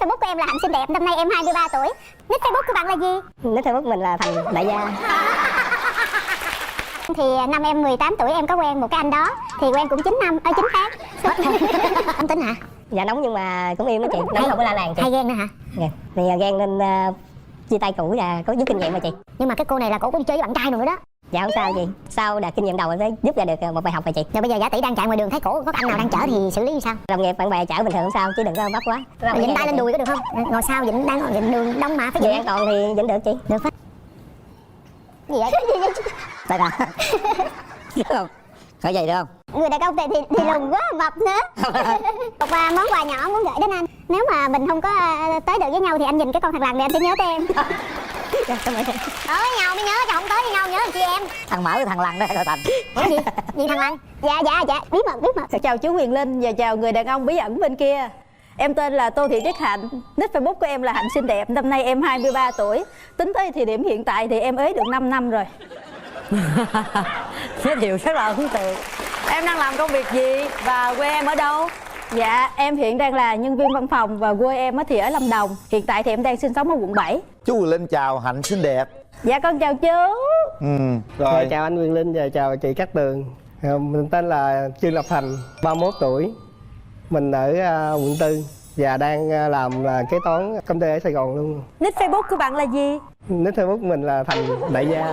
Facebook của em là Hạnh xinh đẹp, năm nay em 23 tuổi. Nick Facebook của bạn là gì? Nick Facebook mình là Thành đại gia. Thì năm em 18 tuổi em có quen một cái anh đó. Thì quen cũng 9 năm, 9 tháng. Anh tính hả? Dạ nóng nhưng mà cũng im đó chị. Nóng không có la làng chị. Hay ghen nữa hả? Dạ. Thì ghen nên chia tay cũ và có giúp kinh nghiệm mà chị. Nhưng mà cái cô này là cổ cũng chơi với bạn trai rồi nữa đó. Dạ không sao chị. Sau đạt kinh nghiệm đầu sẽ giúp ra được một bài học mà chị. Rồi bây giờ giả tỷ đang chạy ngoài đường thấy cổ có anh nào đang chở thì xử lý như sao? Đồng nghiệp bạn bè chở bình thường không sao chứ đừng có bắt quá. Dịnh tay lên đùi có được không? Ngồi sau đang dịnh đường đông mà phải Vì dịnh. an toàn thì dịnh được chị. Được phải. Gì vậy? Tại sao? Không. Có gì được không? Người đàn ông này thì lùn quá, mập nữa. Một món quà nhỏ muốn gửi đến anh. Nếu mà mình không có tới được với nhau thì anh nhìn cái con thằng lằn này anh sẽ nhớ tới em. Tới nhau mới nhớ, chứ không tới với nhau nhớ làm chi em. Thằng Mở thằng Lằn đó rồi Thành. Gì? Gì thằng lằn? Dạ, bí mật. Chào chú Quyền Linh và chào người đàn ông bí ẩn bên kia. Em tên là Tô Thị Tuyết Hạnh, nick Facebook của em là Hạnh xinh đẹp, năm nay em 23 tuổi. Tính tới thời điểm hiện tại thì em ế được 5 năm rồi. Giới thiệu rất là ấn tượng. Em đang làm công việc gì và quê em ở đâu? Dạ, em hiện đang là nhân viên văn phòng và quê em thì ở Lâm Đồng. Hiện tại thì em đang sinh sống ở quận 7. Chú Quyền Linh chào Hạnh xinh đẹp. Dạ con chào chú. Rồi. Chào anh Quyền Linh và chào chị Cát Tường. Mình tên là Trương Lập Thành, 31 tuổi. Mình ở quận 4 và đang làm kế toán công ty ở Sài Gòn luôn. Nick Facebook của bạn là gì? Nick Facebook mình là Thành đại gia.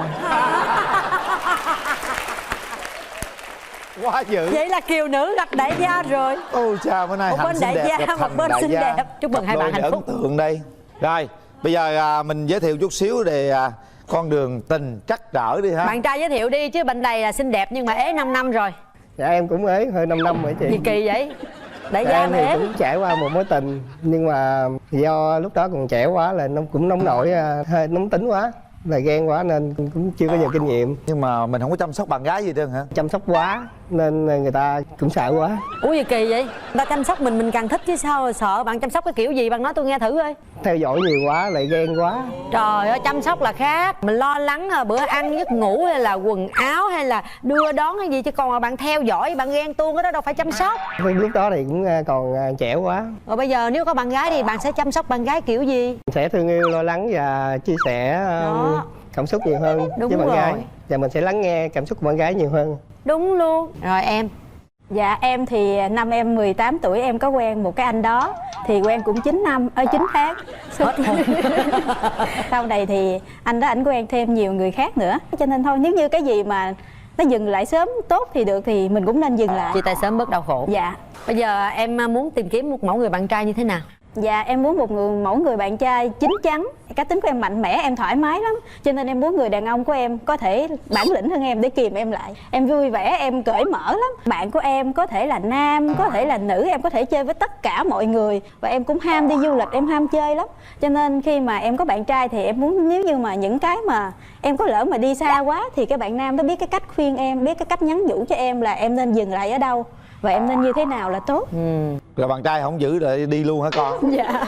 Quá dữ. Vậy là kiều nữ gặp đại gia rồi. Ôi chào, bữa nay Một Hạnh bên xinh đại đẹp gia, gặp một Thành bên đại xinh gia. đẹp. Chúc mừng hai bạn hạnh phúc. Ấn tượng đây. Rồi, bây giờ mình giới thiệu chút xíu về con đường tình trắc trở đi ha. Bạn trai giới thiệu đi chứ bên này là xinh đẹp nhưng mà ế 5 năm rồi. Dạ em cũng ế hơi 5 năm rồi chị. Gì kỳ vậy? Đại Dạ, gia em mà thì ế. cũng trải qua một mối tình nhưng mà do lúc đó còn trẻ quá là nó cũng nóng nổi, hơi nóng tính quá, là ghen quá nên cũng chưa có nhiều kinh nghiệm. Nhưng mà mình không có chăm sóc bạn gái gì trơn hả? Chăm sóc quá nên người ta cũng sợ quá. Ủa gì kỳ vậy? Người ta chăm sóc mình càng thích chứ sao sợ. Bạn chăm sóc cái kiểu gì? Bạn nói tôi nghe thử coi. Theo dõi nhiều quá lại ghen quá. Trời ơi, chăm sóc là khác. Mình lo lắng bữa ăn giấc ngủ hay là quần áo hay là đưa đón hay gì. Chứ còn mà bạn theo dõi, bạn ghen tuông cái đó đâu phải chăm sóc. Lúc đó thì cũng còn trẻ quá. Rồi bây giờ nếu có bạn gái thì bạn sẽ chăm sóc bạn gái kiểu gì? Sẽ thương yêu, lo lắng và chia sẻ cảm xúc nhiều hơn Đúng với bạn rồi. gái. Và mình sẽ lắng nghe cảm xúc của bạn gái nhiều hơn. Đúng luôn. Rồi em. Dạ em thì năm em 18 tuổi em có quen một cái anh đó. Thì quen cũng 9 năm, 9 tháng. Sau này thì anh đó ảnh quen thêm nhiều người khác nữa. Cho nên thôi nếu như cái gì mà nó dừng lại sớm tốt thì được thì mình cũng nên dừng lại. Chia tay sớm bớt đau khổ. Dạ. Bây giờ em muốn tìm kiếm một mẫu người bạn trai như thế nào? Dạ em muốn một mẫu người bạn trai chín chắn. Cá tính của em mạnh mẽ, em thoải mái lắm. Cho nên em muốn người đàn ông của em có thể bản lĩnh hơn em để kìm em lại. Em vui vẻ, em cởi mở lắm. Bạn của em có thể là nam, có thể là nữ. Em có thể chơi với tất cả mọi người. Và em cũng ham đi du lịch, em ham chơi lắm. Cho nên khi mà em có bạn trai thì em muốn nếu như mà những cái mà em có lỡ mà đi xa quá thì cái bạn nam đó biết cái cách khuyên em, biết cái cách nhắn nhủ cho em là em nên dừng lại ở đâu và em nên như thế nào là tốt. Là bạn trai không giữ lại đi luôn hả con? Dạ.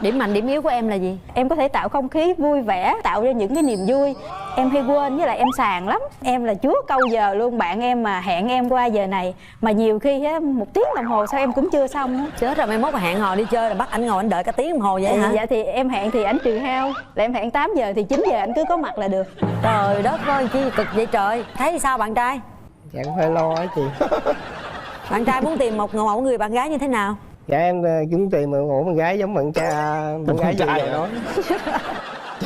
Điểm mạnh, điểm yếu của em là gì? Em có thể tạo không khí vui vẻ, tạo ra những cái niềm vui. Em hay quên với lại em sàn lắm. Em là chúa câu giờ luôn. Bạn em mà hẹn em qua giờ này mà nhiều khi á 1 tiếng đồng hồ sao em cũng chưa xong á. Chết rồi, mai mốt mà hẹn hò đi chơi là bắt ảnh ngồi ảnh đợi cả tiếng đồng hồ vậy hả? Dạ thì em hẹn thì ảnh trừ hao. Là em hẹn 8 giờ thì 9 giờ ảnh cứ có mặt là được. Trời đất ơi, chi cực vậy trời. Thấy sao bạn trai? Dạ cũng hơi lo á chị. Bạn trai muốn tìm một mẫu người bạn gái như thế nào? Dạ em cũng tìm một mẫu bạn gái giống bạn gái vừa rồi nói.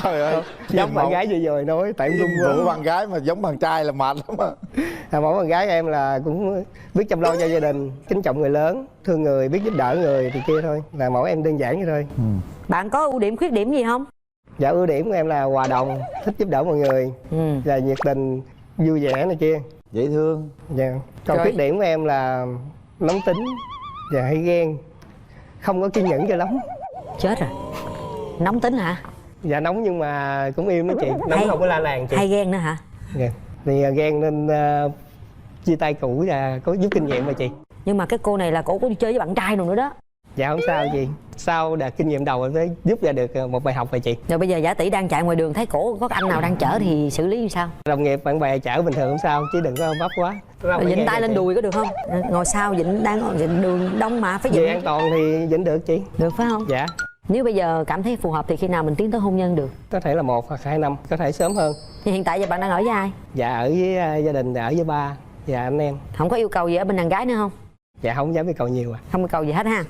Trời ơi, Giống bạn gái vừa rồi nói tại em run của quá. bạn gái mà giống bạn trai là mệt lắm á. Mẫu bạn gái em là cũng biết chăm lo cho gia đình, kính trọng người lớn, thương người, biết giúp đỡ người thì kia thôi. Là mẫu em đơn giản vậy thôi. Bạn có ưu điểm khuyết điểm gì không? Dạ ưu điểm của em là hòa đồng, thích giúp đỡ mọi người, và nhiệt tình, vui vẻ này kia. Dễ thương. Dạ. Còn khuyết điểm của em là nóng tính và hay ghen, không có kiên nhẫn cho lắm. Chết rồi. Nóng tính hả? Dạ nóng nhưng mà cũng im đó chị, nóng không có la làng chị. Hay ghen nữa hả? Dạ. Thì ghen nên chia tay cũ và có giúp kinh nghiệm mà chị. Nhưng mà cái cô này là cổ có đi chơi với bạn trai rồi nữa đó. Dạ không sao chị. sau đợt kinh nghiệm đầu mới giúp ra được một bài học về chị. Rồi bây giờ giả tỷ đang chạy ngoài đường thấy cổ có anh nào đang chở thì xử lý như sao? Đồng nghiệp bạn bè chở bình thường không sao, chứ đừng có vấp quá. Vịnh tay lên đùi có được không? Ngồi sau vịnh đang vịnh đường đông mà phải Vì vịnh. an toàn thì vịnh được chị. Được phải không? Dạ. Nếu bây giờ cảm thấy phù hợp thì khi nào mình tiến tới hôn nhân được? Có thể là 1 hoặc 2 năm, có thể sớm hơn. Thì hiện tại giờ bạn đang ở với ai? Dạ ở với gia đình, ở với ba và anh em. Không có yêu cầu gì ở bên đàn gái nữa không? Dạ không dám yêu cầu nhiều à. Không yêu cầu gì hết ha.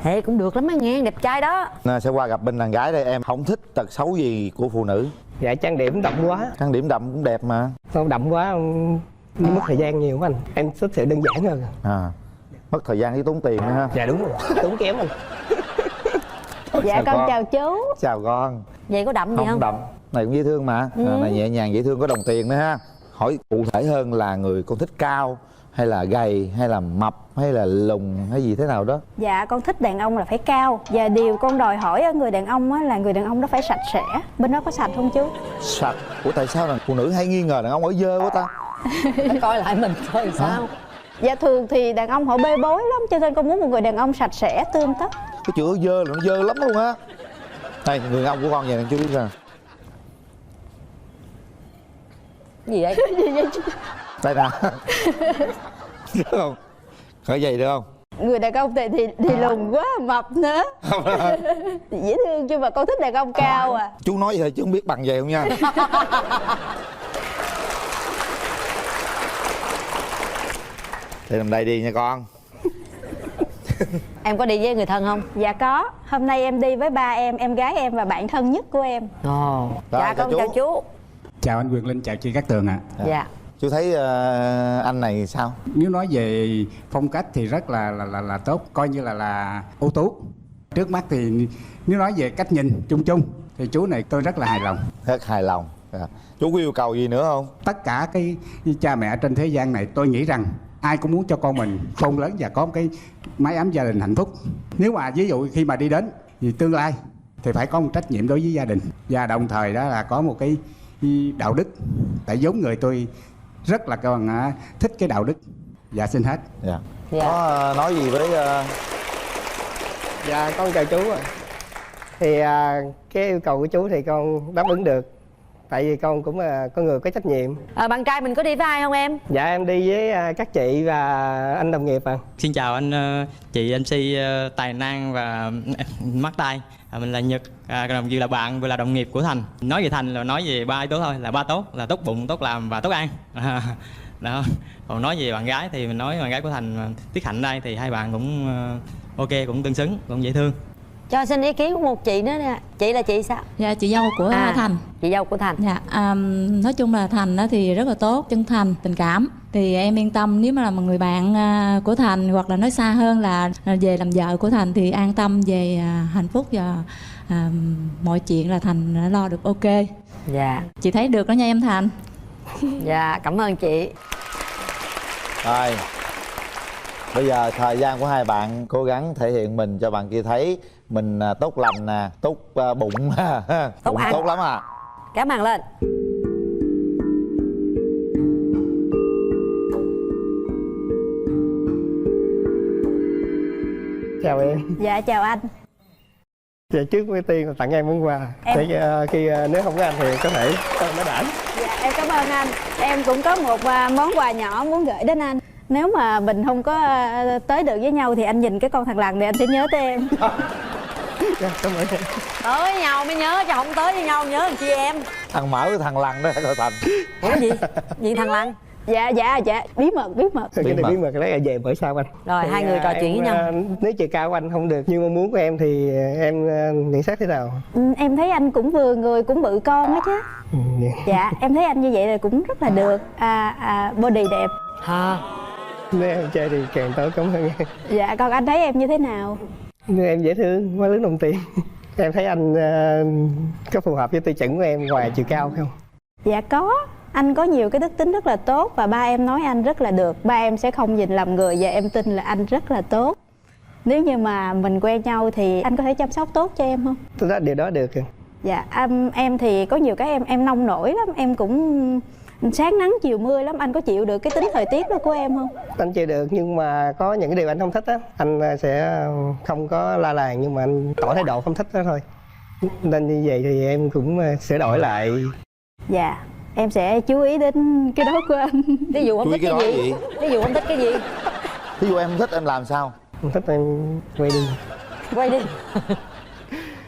Thế cũng được lắm á nghe, đẹp trai đó. Sẽ qua gặp bên đàn gái đây. Em không thích tật xấu gì của phụ nữ? Dạ trang điểm đậm quá. Trang điểm đậm cũng đẹp mà. Không đậm quá mất thời gian nhiều quá anh. Em thích sự đơn giản hơn. Mất thời gian với tốn tiền nữa ha. Dạ đúng rồi, tốn kém anh. Dạ con chào chú. Chào con. Vậy có đậm gì Không không? đậm. Này cũng dễ thương mà. Này nhẹ nhàng dễ thương, có đồng tiền nữa ha. Hỏi cụ thể hơn là người con thích cao hay là gầy hay là mập hay là lùn hay gì thế nào đó? Dạ con thích đàn ông là phải cao. Và điều con đòi hỏi ở người đàn ông á là người đàn ông đó phải sạch sẽ. Bên đó có sạch không chú? Sạch. Ủa tại sao là phụ nữ hay nghi ngờ đàn ông ở dơ quá ta? Coi lại mình coi sao. Dạ thường thì đàn ông họ bê bối lắm, cho nên con muốn một người đàn ông sạch sẽ, tươm tất. Cái chữ ở dơ là nó dơ lắm luôn á. Đây người đàn ông của con vậy nè chú biết ra. Gì vậy? Đây nè. Được không? Khởi giày được không? Người đàn ông thì lùn quá, mập nữa. Dễ thương chứ mà con thích đàn ông cao à. Chú nói vậy thôi chứ không biết bằng về không nha. Thì nằm đây đi nha con. Em có đi với người thân không? Dạ có. Hôm nay em đi với ba em gái em và bạn thân nhất của em. Ồ. Rồi, Dạ con chào chú. Chào anh Quyền Linh, chào chị Cát Tường ạ. Dạ. Chú thấy anh này sao? Nếu nói về phong cách thì rất là tốt, coi như là ưu tú. Trước mắt thì nếu nói về cách nhìn chung chung thì chú này tôi rất là hài lòng. Rất hài lòng. Chú có yêu cầu gì nữa không? Tất cả cái cha mẹ trên thế gian này tôi nghĩ rằng ai cũng muốn cho con mình khôn lớn và có một cái mái ấm gia đình hạnh phúc. Nếu mà ví dụ khi mà đi đến thì tương lai thì phải có một trách nhiệm đối với gia đình, và đồng thời đó là có một cái đạo đức. Tại giống người tôi rất là còn thích cái đạo đức. Dạ xin hết. Dạ. Dạ. Có nói gì với Dạ con chào chú ạ. Thì cái yêu cầu của chú thì con đáp ứng được. Tại vì con cũng là con người có trách nhiệm. Bạn trai mình có đi với ai không em? Dạ em đi với các chị và anh đồng nghiệp ạ. Xin chào anh chị MC tài năng và mắt tay. Mình là Nhật, đồng vừa là bạn vừa là đồng nghiệp của Thành. Nói về Thành là nói về ba yếu tố thôi, là ba tốt, là tốt bụng, tốt làm và tốt ăn. Đó. Còn nói về bạn gái thì mình nói bạn gái của Thành, Tiết Hạnh đây thì hai bạn cũng ok, cũng tương xứng, cũng dễ thương. Cho xin ý kiến của một chị nữa nè. Chị là chị sao? Dạ chị dâu của Thành. Chị dâu của Thành. Dạ nói chung là Thành thì rất là tốt, chân thành, tình cảm. Thì em yên tâm nếu mà là một người bạn của Thành, hoặc là nói xa hơn là về làm vợ của Thành, thì an tâm về hạnh phúc và mọi chuyện là Thành đã lo được ok. Dạ. Chị thấy được đó nha em Thành. Dạ cảm ơn chị. Rồi. Bây giờ thời gian của hai bạn cố gắng thể hiện mình cho bạn kia thấy mình tốt lành nè, tốt bụng, bụng ăn. tốt lắm à. Cảm ơn lên. Chào em. Dạ chào anh. Dạ trước với tiên là tặng em món quà. Để khi nếu không có anh thì có thể con nó đãi. Dạ em cảm ơn anh. Em cũng có một món quà nhỏ muốn gửi đến anh. Nếu mà mình không có tới được với nhau thì anh nhìn cái con thằng lằn này anh sẽ nhớ tới em. Dạ, cảm ơn em. Tới với nhau mới nhớ, chứ không tới với nhau nhớ làm chi em. Thằng Mỡ với thằng Lằn đó gọi Thành. Ủa gì? Gì thằng Lằn? Dạ bí mật. Cái này bí mật đấy là về bởi sao anh. Rồi thì hai người trò chuyện với nhau. Nếu chiều cao của anh không được như mong muốn của em thì em nhận xét thế nào? Em thấy anh cũng vừa người cũng bự con á chứ. Dạ em thấy anh như vậy là cũng rất là được. Body đẹp. Nếu em chơi thì càng tốt, cảm ơn em. Dạ còn anh thấy em như thế nào? Nếu em dễ thương, quá lớn đồng tiền. Em thấy anh có phù hợp với tiêu chuẩn của em ngoài chiều cao không? Dạ có. Anh có nhiều cái đức tính rất là tốt và ba em nói anh rất là được. Ba em sẽ không nhìn lầm người và em tin là anh rất là tốt. Nếu như mà mình quen nhau thì anh có thể chăm sóc tốt cho em không? Tôi nói điều đó được. Dạ em thì có nhiều cái em nông nổi lắm. Em cũng Sáng nắng chiều mưa lắm, anh có chịu được cái tính thời tiết đó của em không? Anh chịu được, nhưng mà có những cái điều anh không thích á, anh sẽ không có la làng, nhưng mà anh tỏ thái độ không thích đó thôi. Nên như vậy thì em cũng sửa đổi lại. Dạ, em sẽ chú ý đến cái đó của anh. Ví dụ không thích cái gì? Ví dụ không thích cái gì? Ví dụ em không thích em làm sao? Không thích em quay đi. Quay đi.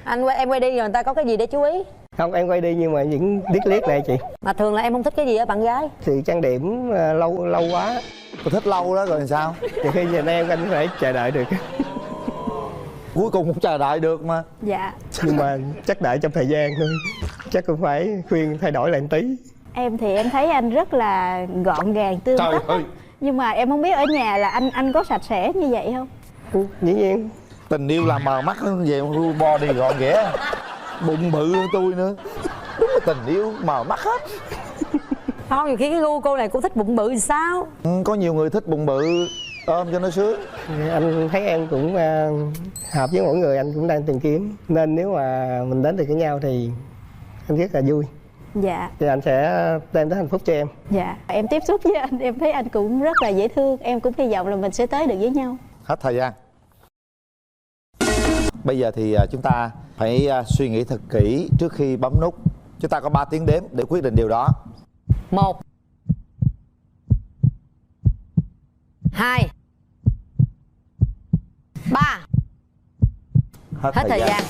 Em quay đi rồi người ta có cái gì để chú ý? Không, em quay đi nhưng mà những liếc này chị. Mà thường là em không thích cái gì ở bạn gái? Thì trang điểm lâu quá. Tôi thích lâu đó rồi sao? Thì khi nhìn em anh phải chờ đợi được. Cuối cùng cũng chờ đợi được mà. Dạ. Nhưng mà chắc đợi trong thời gian thôi. Chắc cũng phải khuyên thay đổi lại một tí. Em thì em thấy anh rất là gọn gàng tươm Trời tất. ơi. Nhưng mà em không biết ở nhà là anh có sạch sẽ như vậy không? Dĩ nhiên. Tình yêu là mờ mắt hơn về body gọn ghẽ. Bụng bự hơn tôi nữa. Đúng là tình yêu mờ mắt hết. Không, nhiều khi cái gu cô này cũng thích bụng bự thì sao? Có nhiều người thích bụng bự, ôm cho nó sướng. Anh thấy em cũng hợp với mỗi người, anh cũng đang tìm kiếm. Nên nếu mà mình đến được với nhau thì anh rất là vui. Dạ. Thì anh sẽ đem tới hạnh phúc cho em. Dạ. Em tiếp xúc với anh, em thấy anh cũng rất là dễ thương. Em cũng hy vọng là mình sẽ tới được với nhau. Hết thời gian. Bây giờ thì chúng ta phải suy nghĩ thật kỹ trước khi bấm nút. Chúng ta có 3 tiếng đếm để quyết định điều đó. 1 2 3. Hết thời gian.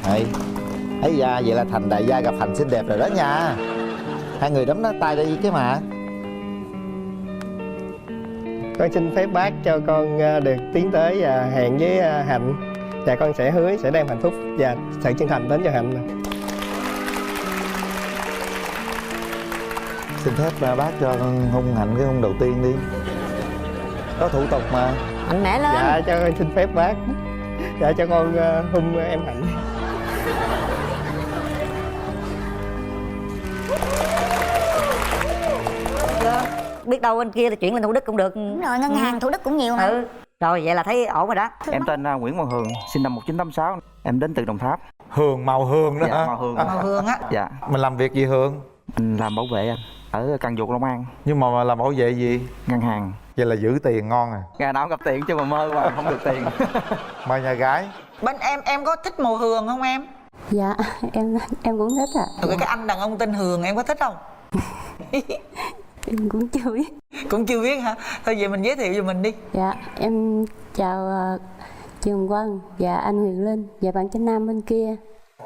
Đấy. Ấy da, vậy là Thành đại gia gặp Thành xinh đẹp rồi đó nha. Hai người đấm tay đây chứ mà. Con xin phép bác cho con được tiến tới và hẹn với Hạnh. Và con sẽ hứa sẽ đem hạnh phúc và sự chân thành đến cho Hạnh. Xin phép bác cho con hôn Hạnh cái hôn đầu tiên đi. Có thủ tục mà. Mạnh mẽ lên. Dạ, cho con xin phép bác. Dạ, cho con hôn em Hạnh. Biết đâu bên kia là chuyển lên Thủ Đức cũng được. Đúng rồi, ngân hàng Thủ Đức cũng nhiều mà. Rồi vậy là thấy ổn rồi đó. Em tên Nguyễn Màu Hường, sinh năm 1986. Em đến từ Đồng Tháp. Hường, màu Hường đó Dạ, hả? Màu Hường. Màu Hường á. Dạ. Mình làm việc gì Hường? Mình làm bảo vệ anh, ở Cần Duộc, Long An. Nhưng mà làm bảo vệ gì? Ngân hàng. Vậy là giữ tiền ngon à. Ngày nào cũng gặp tiền chứ mà mơ mà không được tiền. Mời nhà gái. Bên em có thích màu Hường không em? Dạ, em cũng thích ạ. Rồi cái anh đàn ông tên Hường em có thích không? Em cũng chưa biết. Cũng chưa biết hả? Thôi vậy mình giới thiệu cho mình đi. Dạ, em chào chị Hồng Vân và anh Huyền Linh và bạn Chánh Nam bên kia.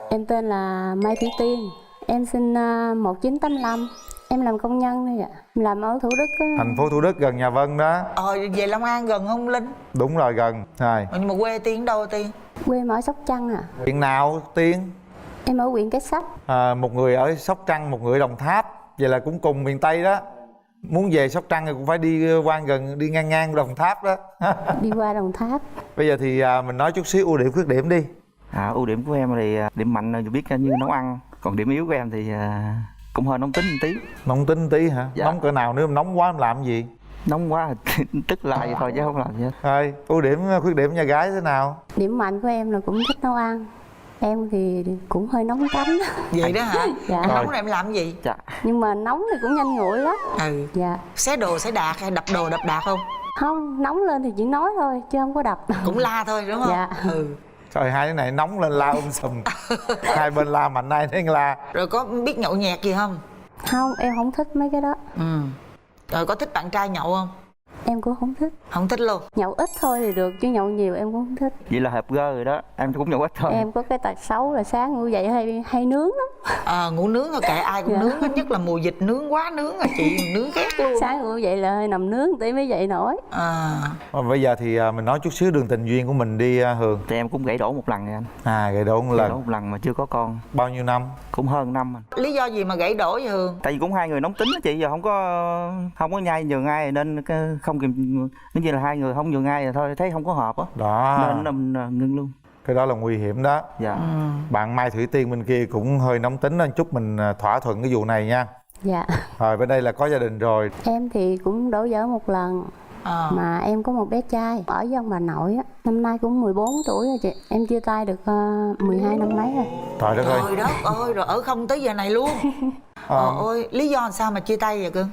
Em tên là Mai Thủy Tiên. Em sinh 1985. Em làm công nhân thôi ạ. Làm ở Thủ Đức á. Thành phố Thủ Đức gần nhà Vân đó. Về Long An gần không Linh? Đúng rồi, gần. Rồi. Nhưng mà quê Tiên đâu Tiên? Quê em ở Sóc Trăng à. Huyện nào Tiên? Em ở huyện Cái Sách. Một người ở Sóc Trăng, một người ở Đồng Tháp. Vậy là cũng cùng miền Tây đó. Muốn về Sóc Trăng thì cũng phải đi qua gần, đi ngang Đồng Tháp đó. Đi qua Đồng Tháp. Bây giờ thì mình nói chút xíu ưu điểm khuyết điểm đi. Ưu điểm của em thì điểm mạnh là biết như nấu ăn. Còn điểm yếu của em thì cũng hơi nóng tính một tí. Nóng tính tí hả? Dạ. Nóng cỡ nào, nếu mà nóng quá em làm gì? Nóng quá tức la vậy thôi chứ không làm gì hết. Rồi, ưu điểm khuyết điểm nhà gái thế nào? Điểm mạnh của em là cũng thích nấu ăn. Em thì cũng hơi nóng tánh. Vậy đó hả? Dạ. Nóng rồi em làm cái gì? Dạ. Nhưng mà nóng thì cũng nhanh nguội lắm. Dạ. Xé đồ xé đạc hay đập đồ đập đạc không? Không, nóng lên thì chỉ nói thôi chứ không có đập. Cũng la thôi đúng không? Dạ. Trời, hai đứa này nóng lên la sùm. Hai bên la mạnh ai nấy la. Rồi có biết nhậu nhẹt gì không? Không, em không thích mấy cái đó. Rồi có thích bạn trai nhậu không? Em cũng không thích. Không thích luôn? Nhậu ít thôi thì được chứ nhậu nhiều em cũng không thích. Vậy là hợp gơ rồi đó, em cũng nhậu ít thôi. Em có cái tật xấu là sáng ngủ dậy hay nướng lắm. Ngủ nướng thôi, kệ ai cũng nướng hết, nhất là mùa dịch nướng quá nướng rồi chị nướng ghét luôn. Sáng ngủ dậy là hơi nằm nướng tí mới dậy nổi. Bây giờ thì mình nói chút xíu đường tình duyên của mình đi Hường. Thì em cũng gãy đổ một lần rồi anh. Gãy đổ một lần. Gãy đổ một lần mà chưa có con. Bao nhiêu năm? Cũng hơn năm anh. Lý do gì mà gãy đổ vậy Hường? Tại vì cũng hai người nóng tính đó chị, giờ không có nhai nhường ai nên không kìm, nếu như là hai người không nhường ai rồi thôi thấy không có hợp á. Đó. Nên ngưng luôn. Cái đó là nguy hiểm đó. Dạ. Bạn Mai Thủy Tiên bên kia cũng hơi nóng tính nên chúc mình thỏa thuận cái vụ này nha. Dạ. Rồi bên đây là có gia đình rồi. Em thì cũng đổ vỡ một lần. Mà em có một bé trai ở với ông bà nội á, năm nay cũng 14 tuổi rồi chị. Em chia tay được 12 năm mấy rồi. Trời đất ơi. Trời đất ơi, rồi ở không tới giờ này luôn. Ôi, lý do làm sao mà chia tay vậy cưng?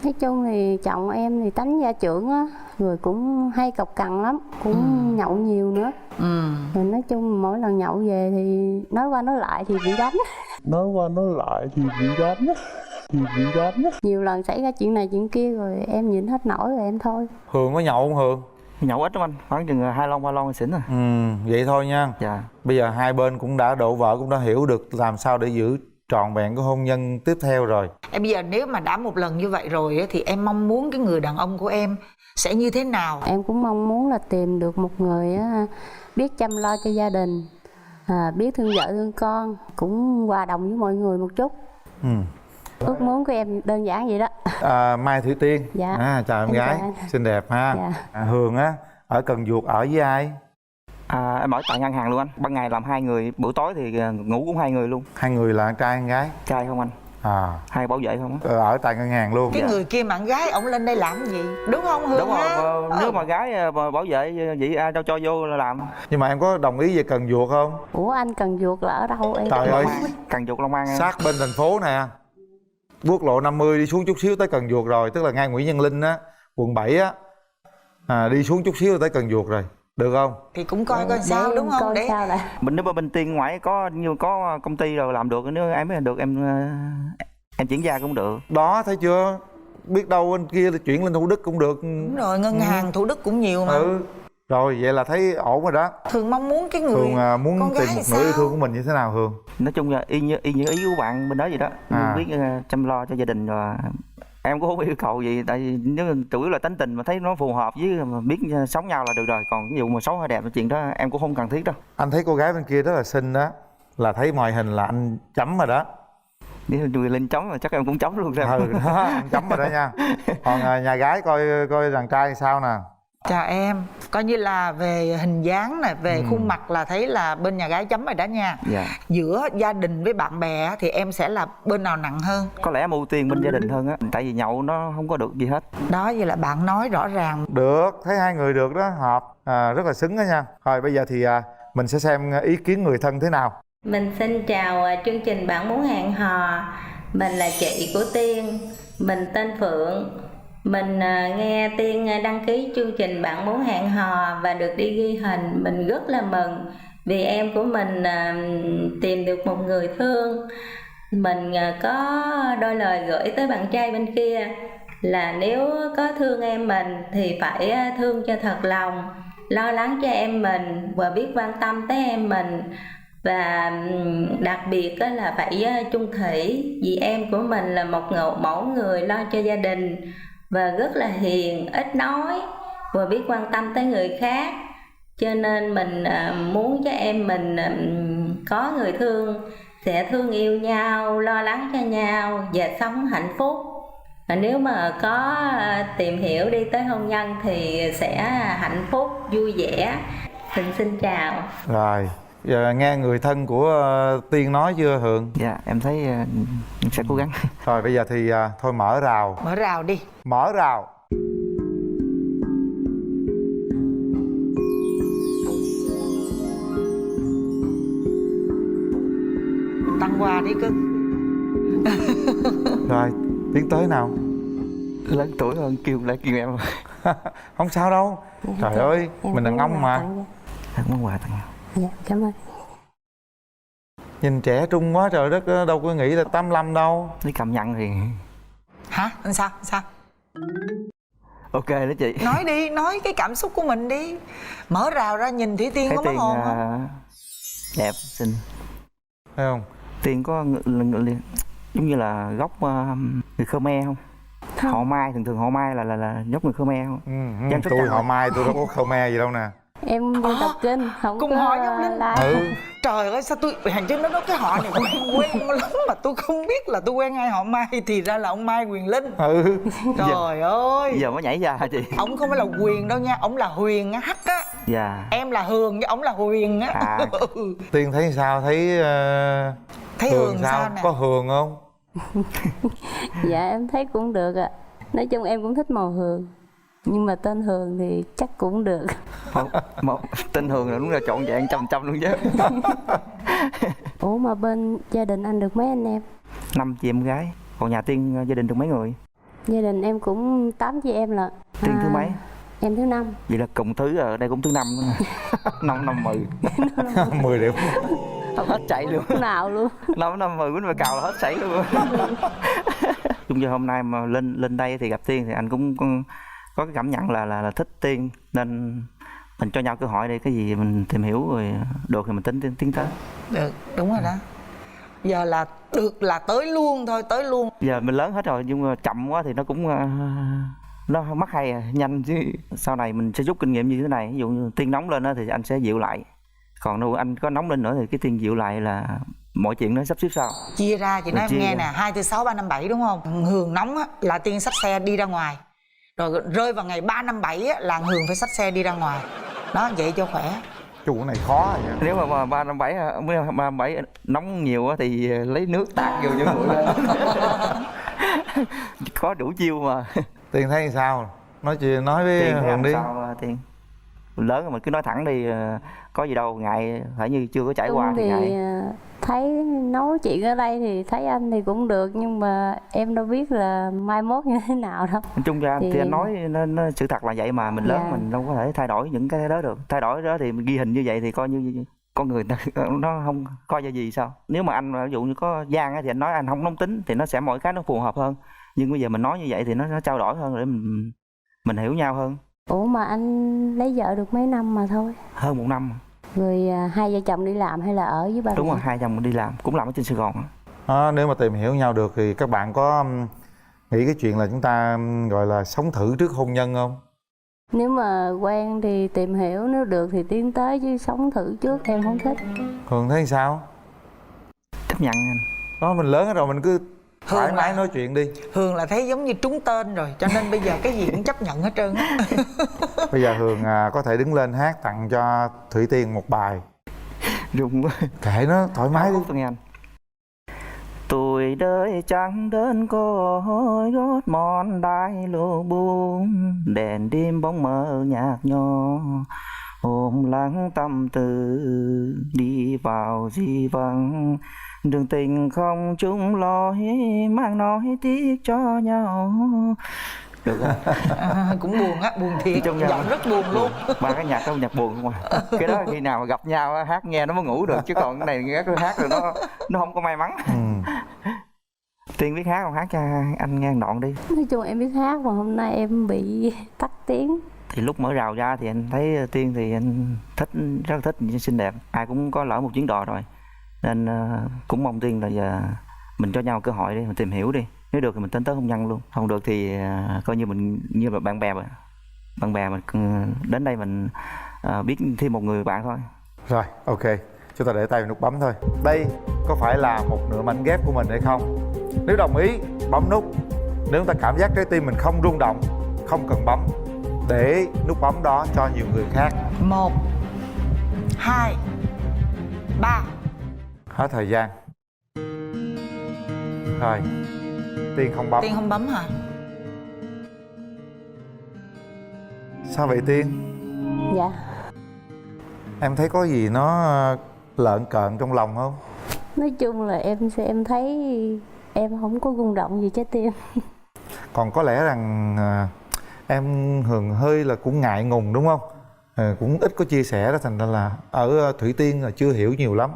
Nói chung thì chồng em thì tánh gia trưởng á, rồi cũng hay cọc cằn lắm, cũng nhậu nhiều nữa. Rồi nói chung mỗi lần nhậu về thì nói qua nói lại thì bị đánh. Nói qua nói lại thì bị đánh. Nhiều lần xảy ra chuyện này chuyện kia rồi em nhịn hết nổi rồi em thôi. Hường có nhậu không Hường? Nhậu ít lắm anh, khoảng chừng 2 lon 3 lon là xỉn rồi. Vậy thôi nha. Dạ. Bây giờ hai bên cũng đã độ vợ, cũng đã hiểu được làm sao để giữ trọn vẹn cái hôn nhân tiếp theo rồi. Em bây giờ nếu mà đã một lần như vậy rồi á, thì em mong muốn cái người đàn ông của em sẽ như thế nào? Em cũng mong muốn là tìm được một người biết chăm lo cho gia đình, biết thương vợ thương con, cũng hòa đồng với mọi người một chút. Ước muốn của em đơn giản vậy đó. Mai Thủy Tiên. Dạ. Chào em gái, xinh đẹp ha. Dạ. Hường á, ở Cần Duộc ở với ai? Em ở tại ngân hàng luôn anh. Ban ngày làm 2 người, buổi tối thì ngủ cũng 2 người luôn. 2 người là trai hay gái? Trai không anh? 2 bảo vệ không á. Ở tại ngân hàng luôn. Cái người kia bạn gái ổng lên đây làm gì, đúng không Hương? Đúng rồi. Nếu mà gái bảo vệ vậy ai đâu cho vô là làm. Nhưng mà em có đồng ý về Cần Duộc không? Ủa anh Cần Duộc là ở đâu em? Trời ơi, Cần Duộc Long An. sát bên thành phố nè. Quốc lộ 50 đi xuống chút xíu tới Cần Duộc rồi, tức là ngay Nguyễn Văn Linh á, quận 7 á. Đi xuống chút xíu tới Cần Duộc rồi. Được không? Thì cũng coi sao đúng không? Để Nếu mà bên Tiên ngoại có công ty rồi làm được, nếu em mới được em chuyển gia cũng được. Đó, thấy chưa? Biết đâu bên kia là chuyển lên Thủ Đức cũng được. Đúng rồi, ngân hàng Thủ Đức cũng nhiều mà. Rồi, vậy là thấy ổn rồi đó. Thường mong muốn cái người Thường muốn con tìm gái một sao? nửa yêu thương của mình như thế nào Hường? Nói chung là y như ý của bạn bên đó vậy đó. Biết chăm lo cho gia đình rồi. Em cũng không yêu cầu gì, tại vì nếu chủ yếu là tính tình mà thấy nó phù hợp với mà biết sống nhau là được rồi. Còn ví dụ mà xấu hay đẹp chuyện đó em cũng không cần thiết đâu. Anh thấy cô gái bên kia rất là xinh đó, là thấy ngoại hình là anh chấm rồi đó. Nếu Duy Linh chấm là chắc em cũng chấm luôn rồi. Đó, anh chấm rồi đó nha. Còn nhà gái coi đàn trai sao nè. Chào em, coi như là về hình dáng nè, về khuôn mặt là thấy là bên nhà gái chấm rồi đó nha. Dạ. Giữa gia đình với bạn bè thì em sẽ là bên nào nặng hơn? Có lẽ em ưu tiên bên gia đình hơn á, tại vì nhậu nó không có được gì hết. Đó, vậy là bạn nói rõ ràng. Được, thấy hai người được đó, hợp, rất là xứng đó nha. Rồi bây giờ thì mình sẽ xem ý kiến người thân thế nào. Mình xin chào chương trình Bạn Muốn Hẹn Hò. Mình là chị của Tiên, mình tên Phượng. Mình nghe Tiên đăng ký chương trình Bạn Muốn Hẹn Hò và được đi ghi hình. Mình rất là mừng vì em của mình tìm được một người thương. Mình có đôi lời gửi tới bạn trai bên kia là nếu có thương em mình thì phải thương cho thật lòng, lo lắng cho em mình và biết quan tâm tới em mình. Và đặc biệt là phải chung thủy, vì em của mình là một mẫu người lo cho gia đình và rất là hiền, ít nói và biết quan tâm tới người khác. Cho nên mình muốn cho em mình có người thương, sẽ thương yêu nhau, lo lắng cho nhau và sống hạnh phúc. Và nếu mà có tìm hiểu đi tới hôn nhân thì sẽ hạnh phúc, vui vẻ. Mình xin chào. Rồi, giờ nghe người thân của Tiên nói chưa Hường? Dạ, em thấy sẽ cố gắng. Rồi bây giờ thì thôi mở rào. Mở rào đi. Mở rào. Tăng qua đi cưng. Rồi, tiến tới nào. Lớn tuổi hơn kêu em. Không sao đâu. Trời ơi, mình đàn ông mà. Em món quà tặng. Dạ, cảm ơn. Nhìn trẻ trung quá trời đất, đâu có nghĩ là 85 đâu. Nếu cầm nhận thì... Hả? Sao? Ok đó chị. Nói đi, nói cái cảm xúc của mình đi. Mở rào ra nhìn Thủy Tiên có mất hồn không? Đẹp, xinh. Thấy không? Tiên có giống như là gốc người Khmer không? Họ Mai, thường họ Mai là gốc người Khmer không? Tôi họ Mai, tôi đâu có Khmer gì đâu nè. Em dân tộc Kinh, không cùng có họ giống Linh. Trời ơi, sao tôi hàng chứ nó nói cái họ này quen lắm mà tôi không biết là tôi quen ai họ Mai, thì ra là ông Mai Quyền Linh. Trời ơi, giờ mới nhảy ra hả chị? Ông không phải là Quyền đâu nha, ông là Huyền á, Hắc á. Dạ. Em là Hường với ông là Huyền á. Tiên thấy sao? Thấy Hường sao nè? Có Hường không? Dạ em thấy cũng được ạ. Nói chung em cũng thích màu hường. Nhưng mà tên Hường thì chắc cũng được. Một tên Hường là đúng là trọn vẹn trăm luôn chứ. Ủa mà bên gia đình anh được mấy anh em? 5 chị em gái. Còn nhà Tiên gia đình được mấy người? Gia đình em cũng 8 chị em lận. Tiên thứ mấy? Em thứ 5. Vậy là cùng thứ ở đây cũng thứ 5 luôn. 5 10. 10 điểm. Hết chảy luôn. Nào luôn. 5 10 quýnh và cào là hết chảy luôn. Chung giờ hôm nay mà lên đây thì gặp Tiên thì anh cũng có cái cảm nhận là thích Tiên, nên mình cho nhau cơ hội đi, cái gì mình tìm hiểu rồi được thì mình tiến tới. Được, đúng rồi đó. Giờ là được là tới luôn thôi, tới luôn. Giờ mình lớn hết rồi nhưng mà chậm quá thì nó cũng nó mất hay nhanh, chứ sau này mình sẽ rút kinh nghiệm như thế này. Ví dụ như Tiên nóng lên thì anh sẽ dịu lại, còn nếu anh có nóng lên nữa thì cái Tiên dịu lại là mọi chuyện nó sắp xếp sau. Chia ra chị nói em nghe nè, 2, 4, 6, 3, 5, 7 đúng không? Hường nóng á là Tiên xách xe đi ra ngoài, rồi rơi vào ngày 3, 5, 7 á là Hường phải xách xe đi ra ngoài. Đó, vậy cho khỏe. Chủ này khó rồi nha. Nếu mà 3, 5, 7 nóng nhiều á thì lấy nước tạt vô cho nguội lên. Có đủ chiêu mà. Tiên thấy sao? Nói với Hường đi. Sao Tiên? Lớn rồi mình cứ nói thẳng đi, có gì đâu ngại, phải như chưa có trải qua thì ngại. Thấy nói chuyện ở đây thì thấy anh thì cũng được, nhưng mà em đâu biết là mai mốt như thế nào đâu. Nói chung ra thì anh nói nó sự thật là vậy mà, mình lớn mình đâu có thể thay đổi những cái đó được. Thay đổi đó thì mình ghi hình như vậy thì coi như con người nó không coi ra gì sao. Nếu mà anh ví dụ như có gian thì anh nói anh không nóng tính thì nó sẽ mọi cái nó phù hợp hơn. Nhưng bây giờ mình nói như vậy thì nó trao đổi hơn để mình hiểu nhau hơn. Ủa mà anh lấy vợ được mấy năm mà thôi? Hơn 1 năm. Rồi hai vợ chồng đi làm hay là ở với ba? Đúng rồi, hai chồng đi làm, cũng làm ở trên Sài Gòn. Nếu mà tìm hiểu nhau được thì các bạn có nghĩ cái chuyện là chúng ta gọi là sống thử trước hôn nhân không? Nếu mà quen thì tìm hiểu, nếu được thì tiến tới, chứ sống thử trước em không thích. Hường thấy sao? Chấp nhận anh. Đó, mình lớn rồi mình cứ thoải mái nói chuyện đi. Hường là thấy giống như trúng tên rồi, cho nên bây giờ cái gì cũng chấp nhận hết trơn á. Bây giờ Hường có thể đứng lên hát tặng cho Thủy Tiên một bài. Đúng. Kệ nó, thoải mái đi. Tôi nghe anh. Tuổi đời chẳng đến có gót mòn đai lô buông, đèn đêm bóng mờ nhạt nhòa, ôm lắng tâm tư đi vào di vắng. Đường tình không chung lối, mang nói tiếc cho nhau. Được không? Cũng buồn á, buồn thiệt, giọng rất buồn luôn. Ba cái nhạc đó nhạc buồn không à. Cái đó khi nào mà gặp nhau hát nghe nó mới ngủ được, chứ còn cái này nghe cái hát rồi nó không có may mắn. Tiên biết hát không, hát cho anh nghe đoạn đi. Nói chung em biết hát mà hôm nay em bị tắt tiếng. Thì lúc mở rào ra thì anh thấy Tiên thì anh thích, rất là thích, xinh đẹp. Ai cũng có lỡ một chuyến đò rồi, nên cũng mong Tiên là giờ mình cho nhau cơ hội đi, mình tìm hiểu đi. Nếu được thì mình tính tới hôn nhân luôn, không được thì coi như mình như là bạn bè mình đến đây mình biết thêm một người bạn thôi. Rồi, ok, chúng ta để tay vào nút bấm thôi. Đây có phải là một nửa mảnh ghép của mình hay không? Nếu đồng ý bấm nút. Nếu chúng ta cảm giác trái tim mình không rung động, không cần bấm, để nút bấm đó cho nhiều người khác. 1, 2, 3. Hết thời gian. Rồi, Tiên không bấm. Tiên không bấm hả? Sao vậy Tiên? Dạ. Em thấy có gì nó lợn cợn trong lòng không? Nói chung là em thấy em không có rung động gì trái tim. Còn có lẽ rằng em Hường hơi là cũng ngại ngùng đúng không? Cũng ít có chia sẻ đó, thành ra là ở Thủy Tiên là chưa hiểu nhiều lắm.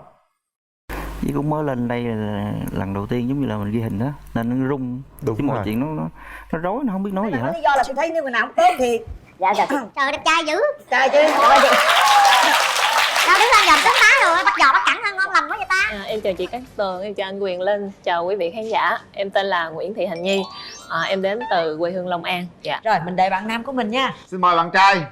Chứ cũng mới lên đây là lần đầu tiên giống như là mình ghi hình đó, nên nó rung. Đúng chứ rồi. mọi chuyện nó rối, nó không biết nói gì hết. Lý do là tôi thấy người nào cũng tốt thiệt. Dạ dạ. Trời đẹp trai dữ. Trai chứ. Đâu đứng lên dòm tướng tá rồi, bắt giò bắt cẳng hơn ngon lành quá vậy ta. Em chào chị Cát Tường, em chào anh Quyền Linh, chào quý vị khán giả. Em tên là Nguyễn Thị Hạnh Nhi, em đến từ quê hương Long An. Dạ. Rồi mình đợi bạn nam của mình nha. Xin mời bạn trai.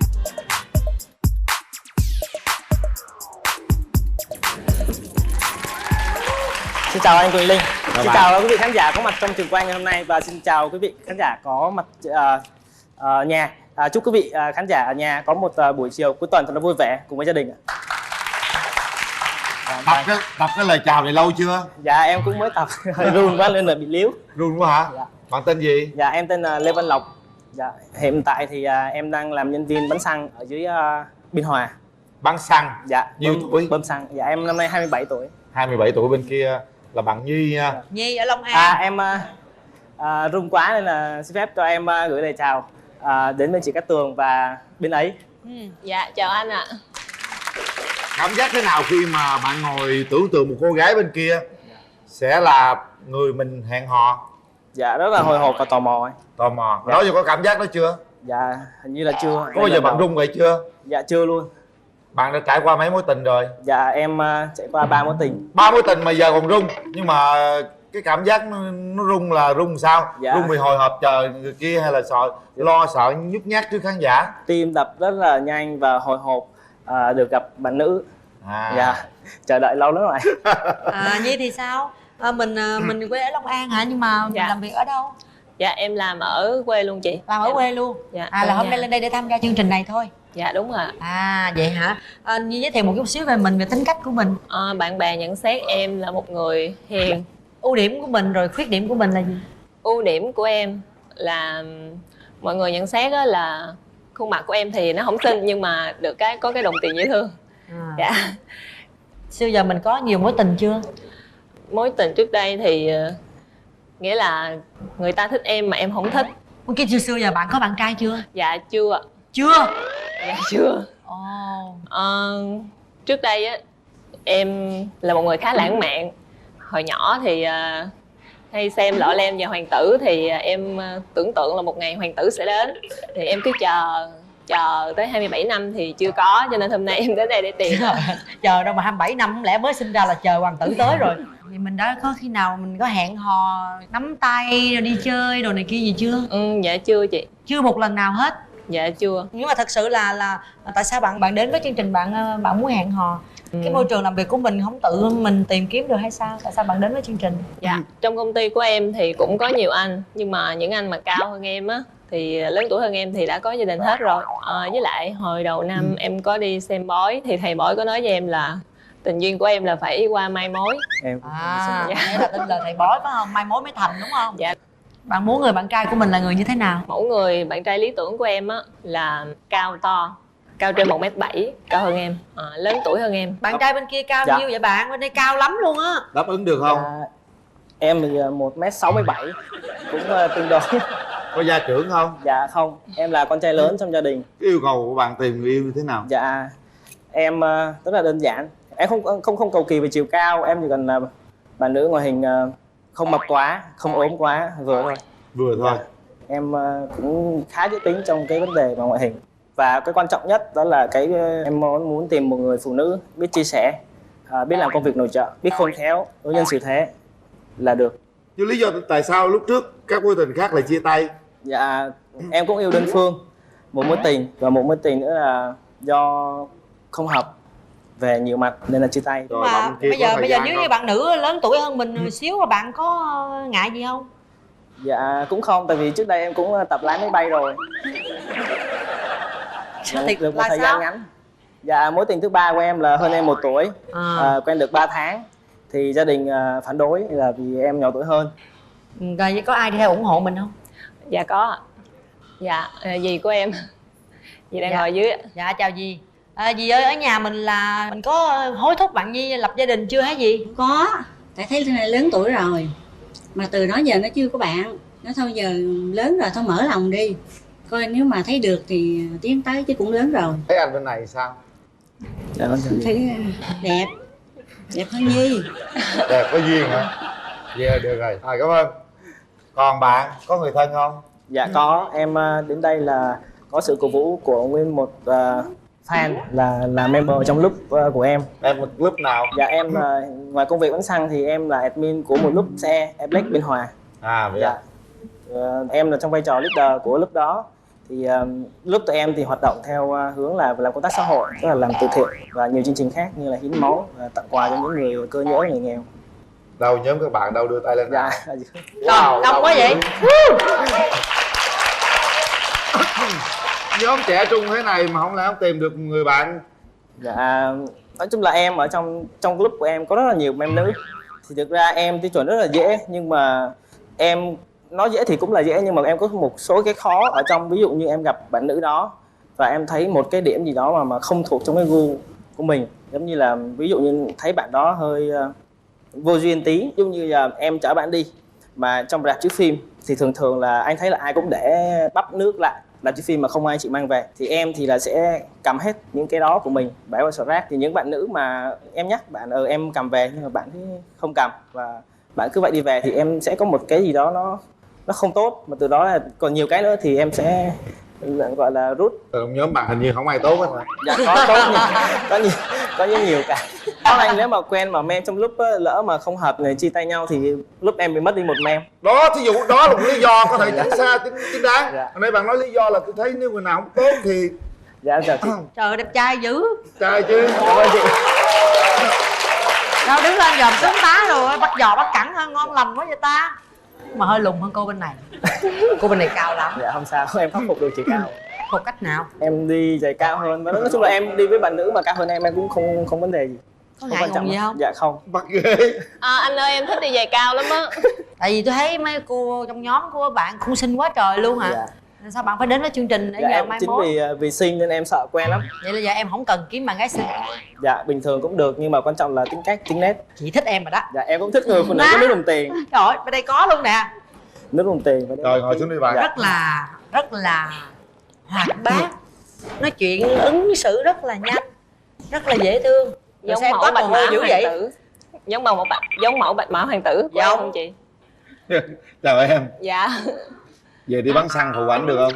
Xin chào anh Quyền Linh, xin bạn. chào quý vị khán giả có mặt trong trường quay ngày hôm nay, và xin chào quý vị khán giả có mặt nhà. Chúc quý vị khán giả ở nhà có một buổi chiều cuối tuần thật là vui vẻ cùng với gia đình. Tập cái lời chào này lâu chưa? Dạ em cũng mới tập, run quá nên là bị líu. Run quá hả? Dạ. Bạn tên gì? Dạ em tên là Lê Văn Lộc. Dạ, hiện tại thì em đang làm nhân viên bán xăng ở dưới Biên Hòa. Bán xăng? Dạ. Nhiêu tuổi? Bơm xăng. Dạ em năm nay 27 tuổi. 27 tuổi, bên kia là bạn Nhi nha. Nhi ở Long An. Em run quá nên là xin phép cho em gửi lời chào đến bên chị Cát Tường và bên ấy. Dạ, chào anh ạ. Cảm giác thế nào khi mà bạn ngồi tưởng tượng một cô gái bên kia sẽ là người mình hẹn hò? Dạ, rất là hồi hộp và tò mò. Tò mò. Dạ. Đó giờ có cảm giác đó chưa? Dạ, hình như là chưa. Có bao giờ bạn run vậy chưa? Dạ, chưa luôn. Bạn đã trải qua mấy mối tình rồi? Dạ, em trải qua 3 mối tình. 3 mối tình mà giờ còn run. Nhưng mà cái cảm giác nó run là run sao? Dạ. Run vì hồi hộp chờ người kia hay là lo sợ nhút nhát trước khán giả? Tim đập rất là nhanh và hồi hộp được gặp bạn nữ. Dạ, chờ đợi lâu lắm rồi. Nhi thì sao? Mình quê ở Long An hả? Nhưng mà mình làm việc ở đâu? Dạ, em làm ở quê luôn chị. Làm ở quê luôn? Dạ. Là hôm nay lên đây để tham gia chương trình này thôi? Dạ đúng rồi. Vậy hả? Nhi giới thiệu một chút xíu về mình, về tính cách của mình. Bạn bè nhận xét em là một người hiền. Ưu điểm của mình rồi khuyết điểm của mình là gì? Ưu điểm của em là mọi người nhận xét là khuôn mặt của em thì nó không xinh nhưng mà được cái có cái đồng tiền dễ thương. Dạ. Xưa giờ mình có nhiều mối tình chưa? Mối tình trước đây thì nghĩa là người ta thích em mà em không thích. Cái xưa giờ bạn có bạn trai chưa? Dạ chưa. Chưa? Dạ chưa. Trước đây á em là một người khá lãng mạn. Hồi nhỏ thì hay xem Lọ Lem và Hoàng Tử thì em tưởng tượng là một ngày Hoàng Tử sẽ đến. Thì em cứ chờ tới 27 năm thì chưa có, cho nên hôm nay em đến đây để tìm. Chờ đâu mà 27 năm, không lẽ mới sinh ra là chờ Hoàng Tử tới rồi. Thì mình đã có khi nào mình có hẹn hò nắm tay rồi đi chơi đồ này kia gì chưa? Dạ chưa chị. Chưa một lần nào hết? Dạ chưa. Nhưng mà thật sự là tại sao bạn đến với chương trình, bạn muốn hẹn hò? Cái môi trường làm việc của mình không tự mình tìm kiếm được hay sao? Tại sao bạn đến với chương trình? Dạ, trong công ty của em thì cũng có nhiều anh, nhưng mà những anh mà cao hơn em á thì lớn tuổi hơn em thì đã có gia đình hết rồi. Với lại hồi đầu năm em có đi xem bói thì thầy bói có nói với em là tình duyên của em là phải qua mai mối. Em nghĩa là tin lời thầy bói phải không? Mai mối mới thành đúng không? Dạ. Bạn muốn người bạn trai của mình là người như thế nào? Mẫu người bạn trai lý tưởng của em á là cao to, cao trên 1m7, cao hơn em, lớn tuổi hơn em. Bạn trai bên kia cao nhiêu vậy bạn? Bên đây cao lắm luôn á. Đáp ứng được không? Em thì 1m67, cũng tương đối. Có gia trưởng không? Dạ không, em là con trai lớn trong gia đình. Cái yêu cầu của bạn tìm người yêu như thế nào? Dạ em rất là đơn giản. Em không cầu kỳ về chiều cao, em chỉ cần là bạn nữ ngoại hình không mập quá, không ốm quá, vừa thôi. Vừa thôi. Dạ. Em cũng khá dễ tính trong cái vấn đề mà ngoại hình. Và cái quan trọng nhất đó là cái em muốn tìm một người phụ nữ biết chia sẻ, biết làm công việc nội trợ, biết khôn khéo, đối nhân xử thế là được. Nhưng lý do tại sao lúc trước các mối tình khác lại chia tay? Dạ em cũng yêu đơn phương một mối tình, và một mối tình nữa là do không hợp về nhiều mặt nên là chia tay. Rồi, mà bây giờ nếu như bạn nữ lớn tuổi hơn mình xíu mà bạn có ngại gì không? Dạ cũng không, tại vì trước đây em cũng tập lái máy bay rồi. Được một thời gian ngắn. Dạ mối tình thứ ba của em là hơn em 1 tuổi, quen được 3 tháng thì gia đình phản đối là vì em nhỏ tuổi hơn. Rồi có ai đi theo ủng hộ mình không? Dạ có. Dạ dì của em, dì đang ngồi dưới. Dạ chào dì. Dì ơi, ở nhà mình là mình có hối thúc bạn Nhi lập gia đình chưa hả dì? Có, tại thấy lớn tuổi rồi mà từ đó giờ nó chưa có bạn. Nó thôi giờ lớn rồi thôi mở lòng đi, coi nếu mà thấy được thì tiến tới, chứ cũng lớn rồi. Thấy anh bên này sao? Dạ, thấy đẹp, đẹp hơn Nhi. Đẹp có duyên hả? Dạ được rồi, cảm ơn. Còn bạn có người thân không? Dạ có, em đến đây là có sự cổ vũ của nguyên một fan là member trong group của em. Em một group nào? Dạ em ngoài công việc bán xăng thì em là admin của một group xe Black Biên Hòa. Vậy dạ. Em là trong vai trò leader của group đó. Thì lúc tụi em thì hoạt động theo hướng là làm công tác xã hội, tức là làm từ thiện và nhiều chương trình khác như là hiến máu và tặng quà cho những người cơ nhỡ, người nghèo. Đâu nhóm các bạn đâu đưa tay lên? Dạ. Wow, đông quá vậy. Nhóm trẻ trung thế này mà không lẽ không tìm được người bạn? Dạ nói chung là em ở trong group của em có rất là nhiều em nữ. Thì thực ra em tiêu chuẩn rất là dễ, nhưng mà em Nói dễ thì cũng là dễ, nhưng mà em có một số cái khó ở trong. Ví dụ như em gặp bạn nữ đó và em thấy một cái điểm gì đó mà không thuộc trong cái gu của mình, giống như là ví dụ như thấy bạn đó hơi vô duyên tí, giống như là em chở bạn đi mà trong rạp chiếu phim thì thường là anh thấy là ai cũng để bắp nước lại rạp chiếu phim mà không ai chịu mang về, thì em thì là sẽ cầm hết những cái đó của mình bỏ vào sọt rác. Thì những bạn nữ mà em nhắc bạn em cầm về nhưng mà bạn không cầm và bạn cứ vậy đi về thì em sẽ có một cái gì đó nó không tốt, mà từ đó là còn nhiều cái nữa thì em sẽ gọi là rút. Trong nhóm bạn hình như không ai tốt hết hả? Dạ có nhiều cái. Anh nếu mà quen mà mem trong lúc lỡ mà không hợp người chia tay nhau thì lúc em bị mất đi một mem. Đó, thí dụ đó là một lý do có thể chính đáng. Hồi nãy bạn nói lý do là tôi thấy nếu người nào không tốt thì dạ Trời ơi, đẹp trai dữ. trai chứ. Cảm ơn chị. Đâu đứng lên dòm tướng tá rồi bắt giò bắt cẳng hơn, ngon lành quá vậy ta. Mà hơi lùn hơn cô bên này. Cô bên này cao lắm. Dạ không sao, em khắc phục được chị cao. Một cách nào? Em đi giày cao hơn, và nói chung là em đi với bạn nữ mà cao hơn em cũng không vấn đề gì. Có ngại ngùng gì không? Dạ không. Bắt ghê. Anh ơi em thích đi giày cao lắm á. Tại vì tôi thấy mấy cô trong nhóm của bạn cũng xinh quá trời luôn hả? Dạ. Sao bạn phải đến với chương trình để Dạ, giờ em mai chính mốt? vì xinh nên em sợ quen lắm. Vậy là giờ em không cần kiếm bạn gái xinh. Dạ bình thường cũng được, nhưng mà quan trọng là tính cách, tính nét. Chị thích em rồi đó. Dạ em cũng thích người phụ nữ có nước đồng tiền. Trời ơi, bên đây có luôn nè. Nước đồng tiền. Rồi ngồi xuống đi bạn. Rất là hoạt bát, nói chuyện ứng xử rất là nhanh, rất là dễ thương. Giống Sao em mẫu có bạch mồ mã hôi dữ hoàng vậy? tử. Giống mẫu bạch mã hoàng tử của em không chị? Chào em. Dạ. Về đi bắn xăng phụ ảnh được không?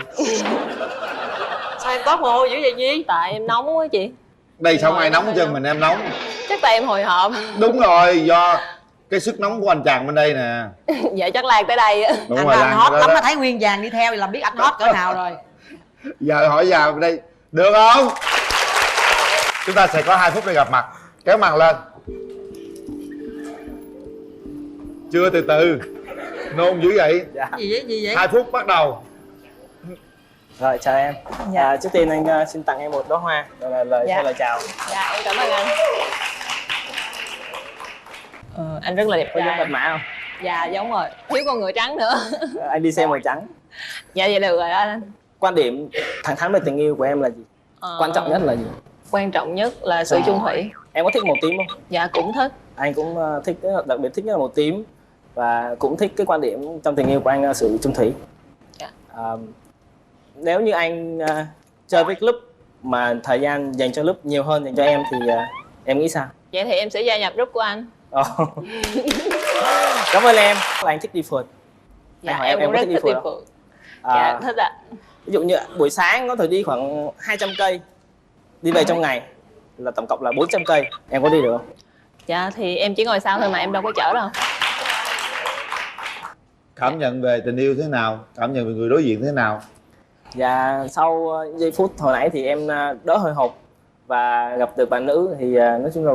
Sao em có mồ hôi dữ vậy Nhi? Tại em nóng quá chị. Đây sao ai nóng chân mình em nóng? Chắc tại em hồi hộp. Đúng rồi, do cái sức nóng của anh chàng bên đây nè. Dạ chắc Lan tới đây á. Đúng Anh rồi, anh Lan hot đó lắm đó. mà thấy Nguyên Vàng đi theo thì làm biết anh hot cỡ nào rồi. Giờ hỏi vào bên đây được không? Chúng ta sẽ có 2 phút để gặp mặt. Kéo màn lên. Chưa, từ từ. Nôn dữ vậy. Dạ. Gì vậy? 2 phút bắt đầu. Rồi chào em. Dạ. Trước tiên anh xin tặng em một đóa hoa, đó là lời Dạ. lời chào. Dạ em cảm ơn anh. Anh rất là đẹp Có giống trai. bạch mã không? Dạ giống rồi. Thiếu con ngựa trắng nữa. Anh đi xe màu trắng. Dạ vậy được rồi đó anh. Quan điểm thẳng thắn về tình yêu của em là gì? Quan trọng nhất là gì? Quan trọng nhất là sự chung thủy. Em có thích màu tím không? Dạ cũng thích. Anh cũng thích, đặc biệt thích nhất là màu tím, và cũng thích cái quan điểm trong tình yêu của anh sự chung thủy. Dạ. Nếu như anh chơi với club mà thời gian dành cho club nhiều hơn dành cho em thì em nghĩ sao? Vậy thì em sẽ gia nhập group của anh. Cảm ơn em. Anh thích đi phượt. Dạ Anh hỏi em cũng có rất thích đi thích đi phượt không? phượt. Dạ thích ạ. Ví dụ như buổi sáng có thể đi khoảng 200 cây, đi về trong ngày là tổng cộng là 400 cây, em có đi được không? Dạ thì em chỉ ngồi sau thôi mà em đâu có chở đâu. Cảm nhận về tình yêu thế nào? Cảm nhận về người đối diện thế nào? Dạ sau giây phút hồi nãy thì em đỡ hồi hộp và gặp được bạn nữ thì nói chung là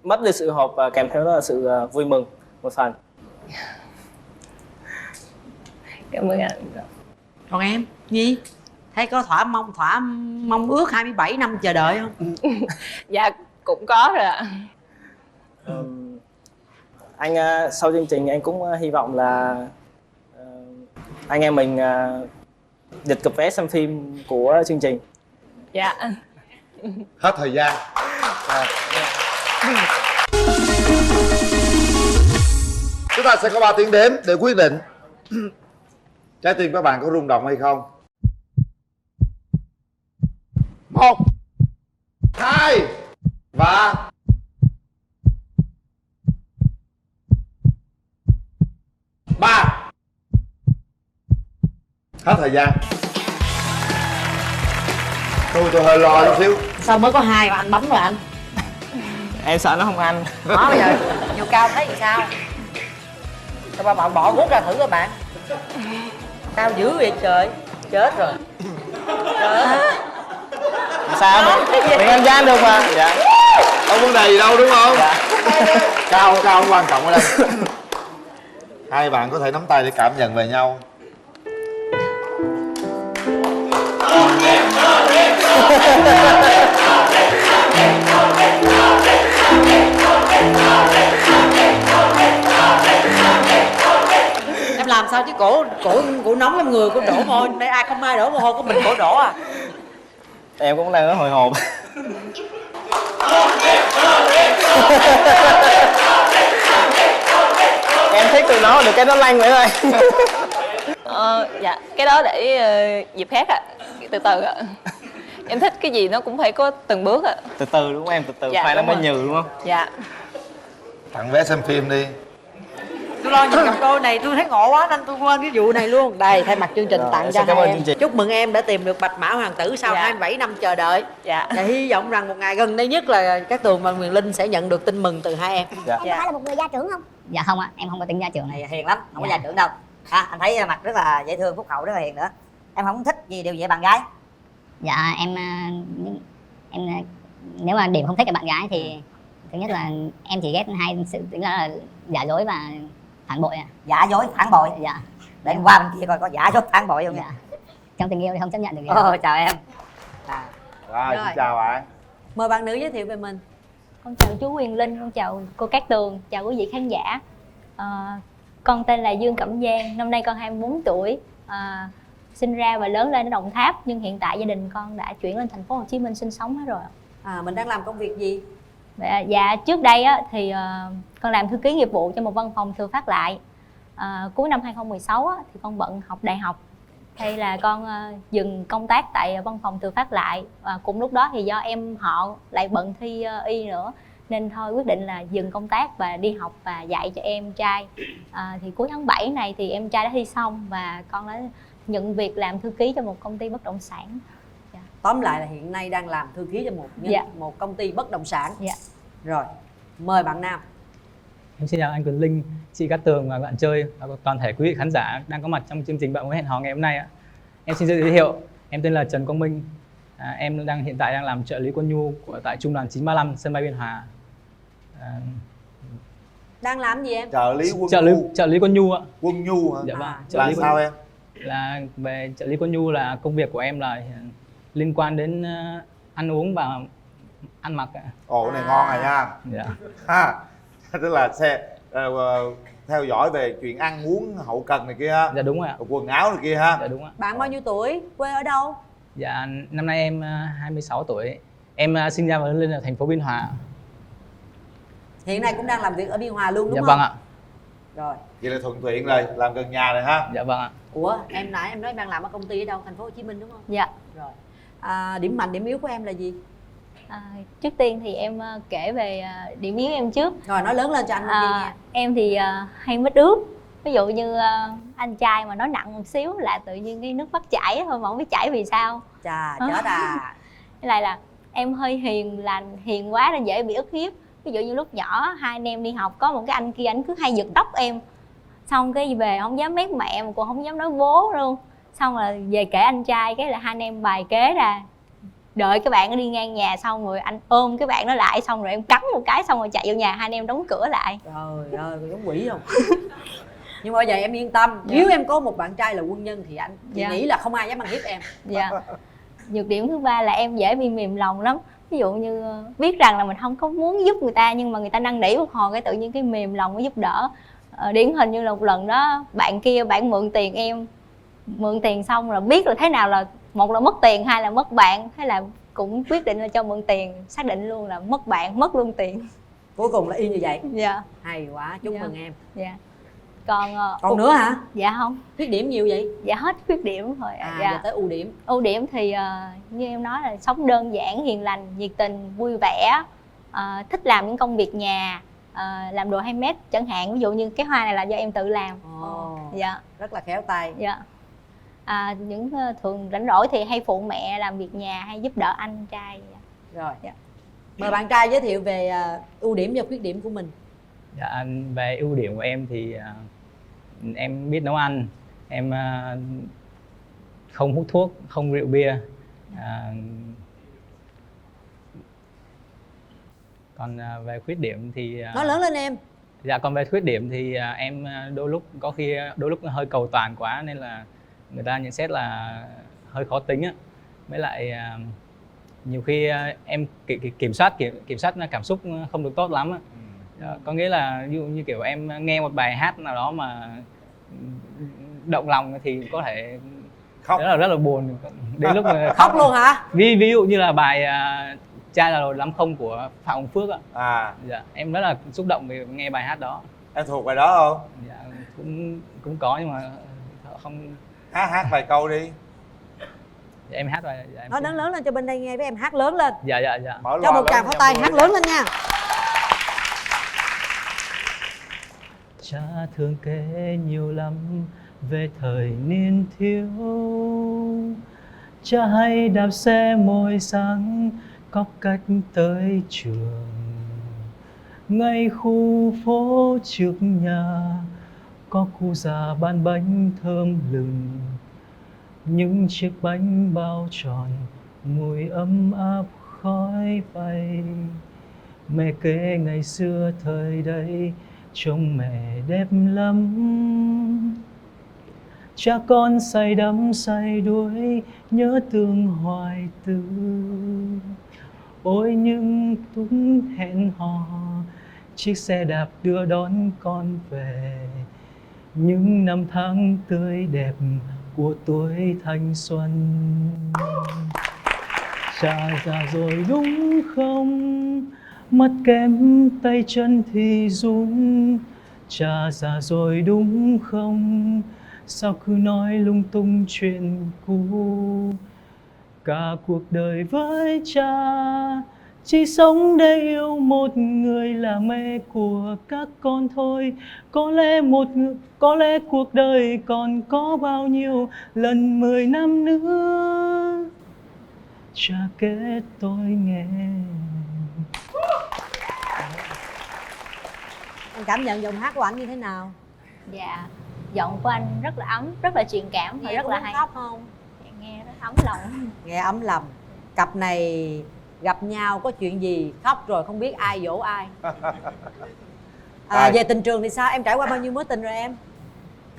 mất đi sự hộp và kèm theo đó là sự vui mừng một phần. Cảm ơn anh. Còn em Nhi thấy có thỏa mong ước 27 năm chờ đợi không? Dạ cũng có rồi ạ. Anh sau chương trình anh cũng hy vọng là anh em mình giật cặp vé xem phim của chương trình. Dạ. Hết thời gian. Chúng ta sẽ có 3 tiếng đếm để quyết định trái tim các bạn có rung động hay không. 1 2 và 3. Hết thời gian. Tôi hơi lo chút xíu. Sao mới có 2 mà anh bấm rồi anh? Em sợ nó không ăn. Đó bây giờ vô cao thấy thì sao? Sao bạn bỏ guốc ra thử các bạn. Cao dữ vậy trời. Chết rồi. Sao mà mình ăn gian được mà. Dạ. Không vấn đề gì đâu đúng không? Dạ. Cao không quan trọng ở đây. Hai bạn có thể nắm tay để cảm nhận về nhau. Em làm sao chứ cổ nóng trong người, cổ đổ mồ hôi. Đây ai không ai đổ mồ hôi, có mình cổ đổ à. Em cũng đang hồi hộp. Em thích từ nó được cái nó lanh vậy thôi. Dạ cái đó để dịp khác ạ. Từ từ ạ. Em thích cái gì nó cũng phải có từng bước ạ. Từ từ đúng không em? Từ từ Dạ, phải nó đúng mới rồi. nhừ đúng không? Dạ. Tặng vé xem phim đi. Tôi lo nhìn cặp đôi này tôi thấy ngộ quá nên tôi quên cái vụ này luôn. Đây thay mặt chương trình Rồi, tặng em cho xin cảm hai ơn em. chương trình. Chúc mừng em đã tìm được bạch mã hoàng tử sau Dạ. 27 năm chờ đợi. Dạ. Và hy vọng rằng một ngày gần đây nhất là Cát Tường và Quyền Linh sẽ nhận được tin mừng từ hai em. Dạ. Em có phải là một người gia trưởng không? Dạ không ạ, em không có tính gia trưởng này, hiền lắm, không có gia trưởng đâu. Anh thấy mặt rất là dễ thương, phúc hậu, rất là hiền nữa. Em không thích gì điều gì ở bạn gái? Dạ em nếu mà điểm không thích ở bạn gái thì thứ nhất là em chỉ ghét hai sự tính là giả dối và phản bội. Giả dối, phản bội. Dạ. Để em qua bên kia coi có giả dối, phản bội không. Dạ. Trong tình yêu thì không chấp nhận được. Chào em. Rồi, xin chào bạn. Mời bạn nữ giới thiệu về mình. Con chào chú Quyền Linh, con chào cô Cát Tường, chào quý vị khán giả. Con tên là Dương Cẩm Giang, năm nay con 24 tuổi. Sinh ra và lớn lên ở Đồng Tháp nhưng hiện tại gia đình con đã chuyển lên thành phố Hồ Chí Minh sinh sống hết rồi. Mình đang làm công việc gì? Dạ trước đây á, thì con làm thư ký nghiệp vụ cho một văn phòng Từ Phát Lại. Cuối năm 2016 á, thì con bận học đại học. Hay là con dừng công tác tại văn phòng Từ Phát Lại. Cùng lúc đó thì do em họ lại bận thi y nữa nên thôi quyết định là dừng công tác và đi học và dạy cho em trai. Thì cuối tháng 7 này thì em trai đã thi xong và con đã nhận việc làm thư ký cho một công ty bất động sản. Tóm lại là hiện nay đang làm thư ký cho một công ty bất động sản. Dạ. Rồi, mời bạn nam. Em xin chào anh Quyền Linh, chị Cát Tường và bạn chơi và toàn thể quý vị khán giả đang có mặt trong chương trình Bạn Muốn Hẹn Hò ngày hôm nay ạ. Em xin giới thiệu, em tên là Trần Quang Minh. Em hiện tại đang làm trợ lý quân nhu tại Trung đoàn 935 sân bay Biên Hòa. Đang làm gì em? Trợ lý quân nhu ạ. Quân nhu hả? Dạ vâng. Là sao em? Là về trợ lý quân nhu là công việc của em là liên quan đến ăn uống và ăn mặc ạ. Ồ, cái này ngon rồi nha. Dạ. Tức là theo dõi về chuyện ăn uống hậu cần này kia ha. Dạ đúng rồi ạ. Quần áo này kia ha. Dạ đúng ạ. Bạn bao nhiêu tuổi? Quê ở đâu? Dạ năm nay em 26 tuổi. Em sinh ra và lớn lên ở thành phố Biên Hòa. Hiện nay cũng đang làm việc ở Biên Hòa luôn đúng dạ không? Vâng ạ. Rồi. Vậy là thuận tiện rồi, làm gần nhà rồi ha. Dạ vâng ạ. Ủa, em nãy em nói em đang làm ở công ty ở đâu? Thành phố Hồ Chí Minh đúng không? Dạ. Rồi. Điểm mạnh, điểm yếu của em là gì? Trước tiên thì em kể về điểm yếu em trước. Rồi nói lớn lên cho anh nghe. Em thì hay mất ướt. Ví dụ như anh trai mà nói nặng một xíu là tự nhiên cái nước mắt chảy thôi mà không biết chảy vì sao. Chà, chết à. Với lại là em hơi hiền lành, hiền quá nên dễ bị ức hiếp. Ví dụ như lúc nhỏ hai anh em đi học có một cái anh kia anh cứ hay giật tóc em. Xong cái về không dám mét mẹ mà cũng không dám nói bố luôn. Xong là về kể anh trai cái là hai anh em bài kế ra. Đợi cái bạn nó đi ngang nhà xong rồi anh ôm cái bạn nó lại xong rồi em cắn một cái xong rồi chạy vô nhà hai anh em đóng cửa lại. Trời ơi, giống quỷ không? Nhưng mà bây giờ em yên tâm, nếu em có một bạn trai là quân nhân thì chị nghĩ là không ai dám ăn hiếp em. Dạ. Nhược điểm thứ ba là em dễ bị mềm lòng lắm. Ví dụ như biết rằng là mình không có muốn giúp người ta nhưng mà người ta năn nỉ một hồi cái tự nhiên cái mềm lòng mới giúp đỡ. Điển hình như là một lần đó bạn kia bạn mượn tiền em, mượn tiền xong là biết là thế nào là một là mất tiền, hai là mất bạn, thế là cũng quyết định là cho mượn tiền, xác định luôn là mất bạn, mất luôn tiền. Cuối cùng là y như vậy. Dạ. Hay quá, chúc mừng em. Dạ. Còn nữa hả? Dạ không. Khuyết điểm nhiều vậy? Dạ hết khuyết điểm thôi. Giờ tới ưu điểm. Ưu điểm thì như em nói là sống đơn giản, hiền lành, nhiệt tình, vui vẻ, thích làm những công việc nhà, làm đồ handmade chẳng hạn. Ví dụ như cái hoa này là do em tự làm. Dạ. Rất là khéo tay. Dạ. Những thường rảnh rỗi thì hay phụ mẹ làm việc nhà, hay giúp đỡ anh trai. Rồi. Dạ. Mời bạn trai giới thiệu về ưu điểm và khuyết điểm của mình. Dạ, về ưu điểm của em thì em biết nấu ăn, em không hút thuốc, không rượu bia. Còn về khuyết điểm thì nói lớn lên em. Dạ, còn về khuyết điểm thì em đôi lúc hơi cầu toàn quá nên là người ta nhận xét là hơi khó tính á. Với lại nhiều khi em kiểm soát cảm xúc không được tốt lắm á. Có nghĩa là ví dụ như kiểu em nghe một bài hát nào đó mà động lòng thì có thể khóc, rất là buồn đến lúc mà Khóc luôn hả? Ví dụ như là bài Trai là lắm không của Phạm Hồng Phước ạ. Dạ, em rất là xúc động vì nghe bài hát đó. Em thuộc bài đó không? Dạ, cũng có nhưng mà không. Hát vài câu đi. Dạ, em hát bài. Dạ, Nói lớn lên cho bên đây nghe với em, hát lớn lên. Dạ. Cho một tràng pháo tay, hát lớn lên nha. Cha thường kể nhiều lắm về thời niên thiếu. Cha hay đạp xe mỗi sáng cóc cách tới trường. Ngay khu phố trước nhà có khu già bán bánh thơm lừng. Những chiếc bánh bao tròn mùi ấm áp khói bay. Mẹ kể ngày xưa thời đấy trông mẹ đẹp lắm. Cha con say đắm say đuối nhớ tương hoài tư. Ôi những túng hẹn hò chiếc xe đạp đưa đón con về. Những năm tháng tươi đẹp của tuổi thanh xuân. Cha già rồi đúng không? Mắt kém tay chân thì run. Cha già rồi đúng không? Sao cứ nói lung tung chuyện cũ. Cả cuộc đời với cha chỉ sống để yêu một người là mẹ của các con thôi. Có lẽ cuộc đời còn có bao nhiêu lần 10 năm nữa. Cha kể tôi nghe. Em cảm nhận giọng hát của anh như thế nào? Dạ, giọng của anh rất là ấm, rất là truyền cảm và Nghe rất là có hay. khóc không? Nghe rất ấm lòng. Nghe ấm lòng. Cặp này gặp nhau có chuyện gì khóc rồi không biết ai dỗ ai. Về tình trường thì sao? Em trải qua bao nhiêu mối tình rồi em?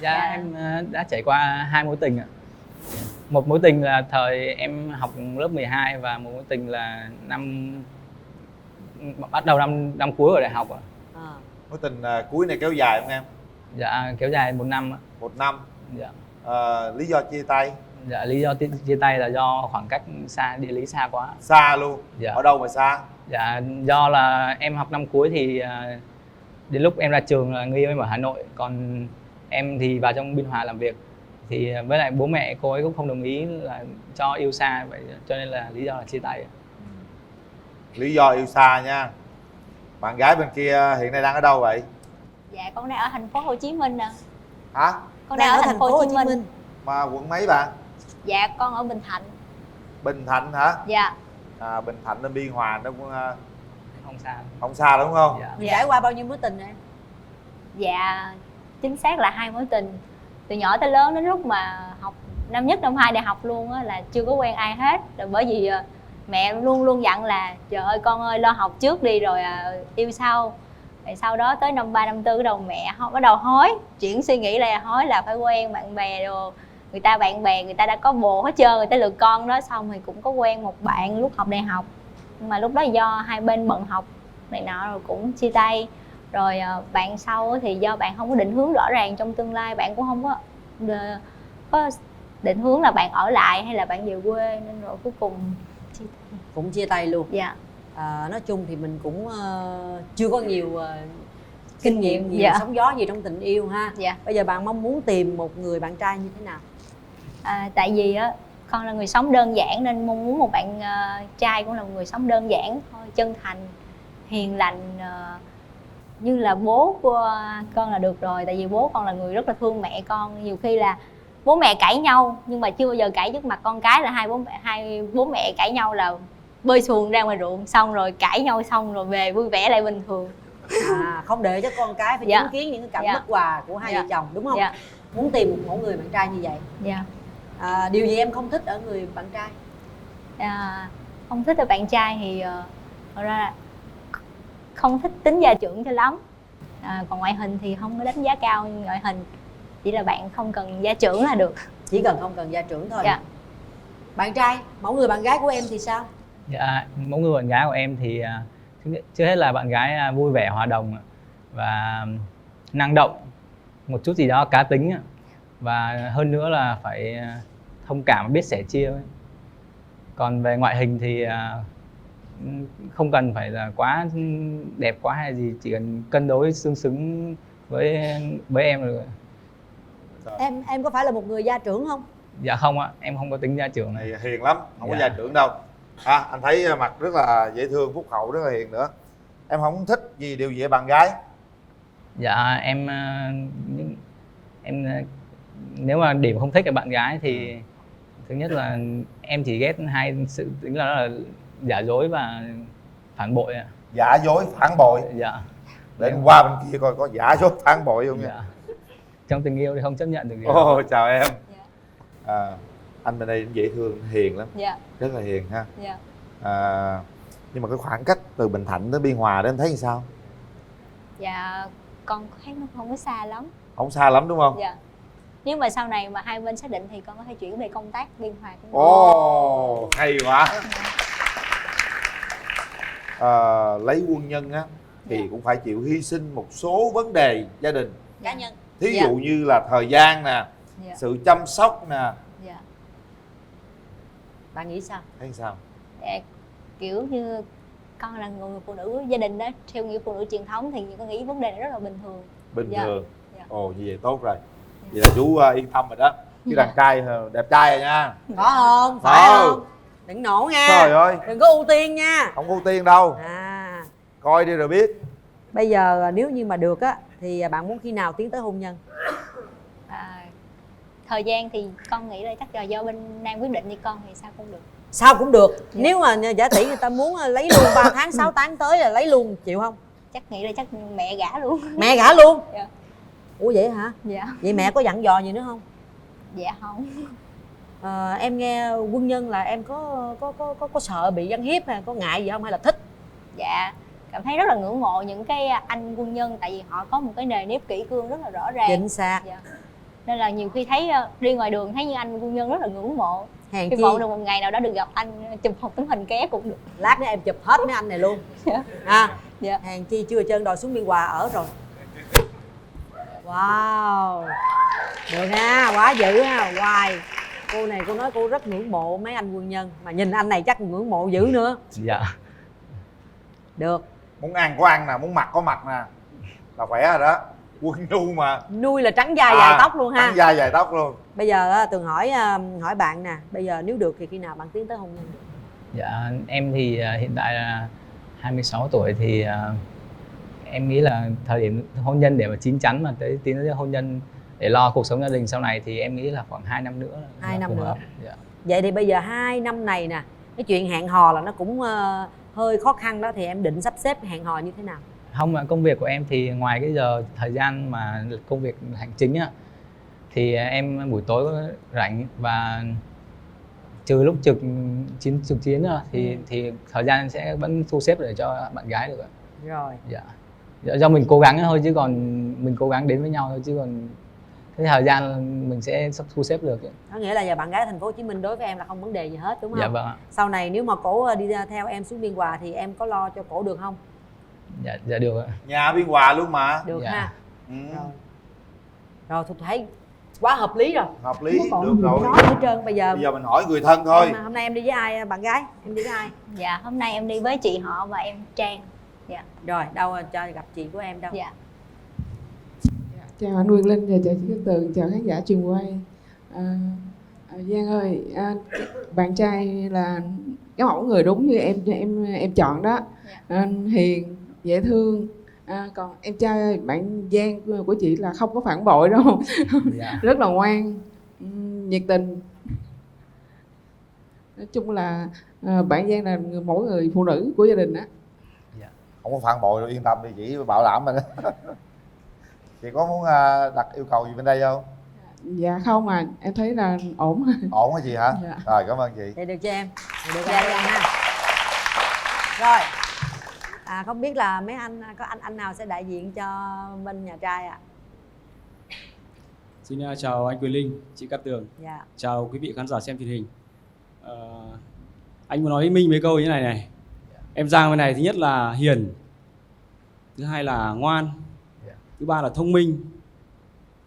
Dạ, em đã trải qua 2 mối tình ạ. Một mối tình là thời em học lớp 12 và một mối tình là bắt đầu năm cuối ở đại học ạ. Mối tình cuối này kéo dài không em? Dạ, kéo dài 1 năm ạ. 1 năm. Dạ. Lý do chia tay? Dạ, lý do chia tay là do khoảng cách xa, địa lý xa quá. Xa luôn? Dạ. Ở đâu mà xa? Dạ, do là em học năm cuối thì đến lúc em ra trường là người yêu em ở Hà Nội, còn em thì vào trong Biên Hòa làm việc. Thì với lại bố mẹ cô ấy cũng không đồng ý là cho yêu xa, vậy cho nên là lý do là chia tay. Lý do yêu xa nha. Bạn gái bên kia hiện nay đang ở đâu vậy? Dạ, con đang ở thành phố Hồ Chí Minh nè. Hả? Con đang ở thành phố Hồ Chí Minh. Mà quận mấy bạn? Dạ, con ở Bình Thạnh. Bình Thạnh hả? Dạ. Bình Thạnh lên Biên Hòa nó cũng không xa. Không xa đúng không? Dạ. Trải qua bao nhiêu mối tình em? Dạ, chính xác là 2 mối tình. Từ nhỏ tới lớn, đến lúc mà học năm nhất năm 2 đại học luôn á là chưa có quen ai hết. Rồi bởi vì mẹ luôn luôn dặn là trời ơi con ơi, lo học trước đi rồi yêu sau. Rồi sau đó tới năm 3 năm 4 cái đầu mẹ bắt đầu hối, chuyển suy nghĩ là hối là phải quen bạn bè đồ. Bạn bè người ta đã có bồ hết trơn, người ta lừa con đó. Xong thì cũng có quen một bạn lúc học đại học, nhưng mà lúc đó do hai bên bận học này nọ rồi cũng chia tay. Rồi bạn sau thì do bạn không có định hướng rõ ràng trong tương lai, bạn cũng không có định hướng là bạn ở lại hay là bạn về quê, nên rồi cuối cùng cũng chia tay luôn. Dạ. Nói chung thì mình cũng chưa có nhiều kinh nghiệm, nhiều dạ. sóng gió gì trong tình yêu ha. Dạ. Bây giờ bạn mong muốn tìm một người bạn trai như thế nào? Tại vì á con là người sống đơn giản nên mong muốn một bạn trai cũng là một người sống đơn giản thôi, chân thành, hiền lành, như là bố của con là được rồi. Tại vì bố con là người rất là thương mẹ con. Nhiều khi là bố mẹ cãi nhau nhưng mà chưa bao giờ cãi trước mặt con cái, là hai bố mẹ cãi nhau là bơi xuồng ra ngoài ruộng, xong rồi cãi nhau xong rồi về vui vẻ lại bình thường. Không để cho con cái phải chứng kiến những cái cảnh bất hòa của hai vợ chồng, đúng không? Muốn tìm một mẫu người bạn trai như vậy. Điều gì em không thích ở người bạn trai? Không thích ở bạn trai thì thật ra là không thích tính gia trưởng cho lắm. Còn ngoại hình thì không có đánh giá cao ngoại hình, chỉ là bạn không cần gia trưởng là được. Chỉ cần không cần gia trưởng thôi. Bạn trai, mẫu người bạn gái của em thì sao? Dạ, mẫu người bạn gái của em thì trước hết là bạn gái vui vẻ, hòa đồng và năng động, một chút gì đó cá tính. và hơn nữa là phải thông cảm và biết sẻ chia. Còn về ngoại hình thì không cần phải là quá đẹp quá hay gì, chỉ cần cân đối tương xứng với em rồi. Em có phải là một người gia trưởng không? Dạ không ạ, em không có tính gia trưởng này. Hiền lắm, không có Dạ. gia trưởng đâu. Anh thấy mặt rất là dễ thương, phúc hậu, rất là hiền nữa. Em không thích gì điều gì ở bạn gái? Dạ em nếu mà điểm không thích ở bạn gái thì thứ nhất là em chỉ ghét hai sự tính là giả dối và phản bội ạ. Giả dối, phản bội. Dạ. Để em qua bên kia coi có giả dối, phản bội không nha. Dạ. Trong tình yêu thì không chấp nhận được điều Ồ, chào em. Anh bên đây dễ thương, hiền lắm. Dạ. Rất là hiền ha. Dạ. Nhưng mà cái khoảng cách từ Bình Thạnh tới Biên Hòa đó em thấy như sao? Dạ con thấy nó không có xa lắm. Không xa lắm đúng không? Dạ. Nếu mà sau này mà hai bên xác định thì con có thể chuyển về công tác Biên Hòa cũng được. Ồ, hay quá. Lấy quân nhân á thì cũng phải chịu hy sinh một số vấn đề gia đình Cá nhân. thí dụ như là thời gian nè, sự chăm sóc nè. Bạn nghĩ sao? Thấy sao? Dạ, kiểu như con là người phụ nữ gia đình đó, theo nghĩa phụ nữ truyền thống thì con nghĩ vấn đề này rất là bình thường. Bình Dạ. thường. Dạ. Ồ, như vậy tốt rồi. Vậy là chú yên tâm rồi đó. Chứ đàn trai đẹp trai rồi nha. Có không? Phải không? Đừng nổ nha. Trời ơi. Đừng có ưu tiên nha. Không ưu tiên đâu. Coi đi rồi biết. Bây giờ nếu như mà được á thì bạn muốn khi nào tiến tới hôn nhân? Thời gian thì con nghĩ là chắc là do bên Nam quyết định, với con thì sao cũng được. Sao cũng được. Nếu mà giả tỷ người ta muốn lấy luôn 3 tháng 6 tháng tới là lấy luôn, chịu không? Chắc nghĩ là chắc mẹ gả luôn. Mẹ gả luôn? Dạ. Ủa vậy hả? Dạ. Vậy mẹ có dặn dò gì nữa không? Dạ không. Em nghe quân nhân là em có sợ bị ăn hiếp hay có ngại gì không, hay là thích? Dạ, cảm thấy rất là ngưỡng mộ những cái anh quân nhân, tại vì họ có một cái nề nếp kỷ cương rất là rõ ràng. Chính xác. Dạ. Nên là nhiều khi thấy đi ngoài đường thấy những anh quân nhân rất là ngưỡng mộ. Hèn Hy chi. vọng được một ngày nào đó được gặp anh chụp một tấm hình ké cũng được. Lát nữa em chụp hết mấy anh này luôn. Dạ. Hèn chi chưa trơn đòi xuống Biên Hòa ở rồi. Wow. Được ha, quá dữ ha. Hoài cô này cô nói cô rất ngưỡng mộ mấy anh quân nhân, mà nhìn anh này chắc ngưỡng mộ dữ nữa. Dạ. Được. Muốn ăn có ăn nè, muốn mặc có mặc nè, là khỏe rồi đó. Quân nhu mà. Nuôi là trắng da dài tóc luôn ha. Trắng da dài tóc luôn. Bây giờ Tường hỏi bạn nè, bây giờ nếu được thì khi nào bạn tiến tới hôn nhân? Dạ, em thì hiện tại là 26 tuổi thì em nghĩ là thời điểm hôn nhân để mà chín chắn mà tới tiến tới hôn nhân để lo cuộc sống gia đình sau này thì em nghĩ là khoảng 2 năm nữa. 2 năm nữa. Dạ. Vậy thì bây giờ 2 năm này nè, cái chuyện hẹn hò là nó cũng hơi khó khăn đó, thì em định sắp xếp hẹn hò như thế nào? Không, công việc của em thì ngoài cái giờ thời gian mà công việc hành chính á, thì em buổi tối có rảnh và trừ lúc trực chiến rồi thì thời gian sẽ vẫn thu xếp để cho bạn gái được ạ. Rồi. Dạ. Do mình cố gắng thôi, chứ còn mình cố gắng đến với nhau thôi, chứ còn cái thời gian mình sẽ sắp thu xếp được. Có nghĩa là giờ bạn gái Thành phố Hồ Chí Minh đối với em là không vấn đề gì hết đúng không? Dạ vâng ạ. Sau này nếu mà cổ đi theo em xuống Biên Hòa thì em có lo cho cổ được không? Dạ được ạ. Nhà Biên Hòa luôn mà. Được Dạ. ha. Rồi tôi thấy quá hợp lý rồi. Hợp lý, Không được rồi. nói hết trơn. Bây giờ mình hỏi người thân thôi. Hôm nay em đi với ai bạn gái? Em đi với ai? Dạ, hôm nay em đi với chị họ và em Trang. Dạ. Rồi, đâu cho gặp chị của em đâu? Dạ. Chào anh Quyền Linh và chào chị Cát Tường, chào khán giả trường quay. Giang ơi, bạn trai là cái mẫu người đúng như em chọn đó. Hiền, dễ thương. Còn em trai bạn Giang của chị là không có phản bội đâu. Rất là ngoan, nhiệt tình. Nói chung là bạn Giang là mẫu người phụ nữ của gia đình đó. Không có phản bội đâu, yên tâm đi, chỉ bảo đảm rồi đó. Chị có muốn đặt yêu cầu gì bên đây không? Dạ không em thấy là ổn. Ổn hả chị hả? Dạ. Rồi, cảm ơn chị. Vậy được cho em. Được dạ, em ha. Rồi. Không biết là mấy anh có anh nào sẽ đại diện cho bên nhà trai ạ? Xin chào anh Quyền Linh, chị Cát Tường. Dạ. Chào quý vị khán giả xem truyền hình. Anh muốn nói với Minh mấy câu như này này. Em Giang bên này thứ nhất là hiền, thứ hai là ngoan, thứ ba là thông minh,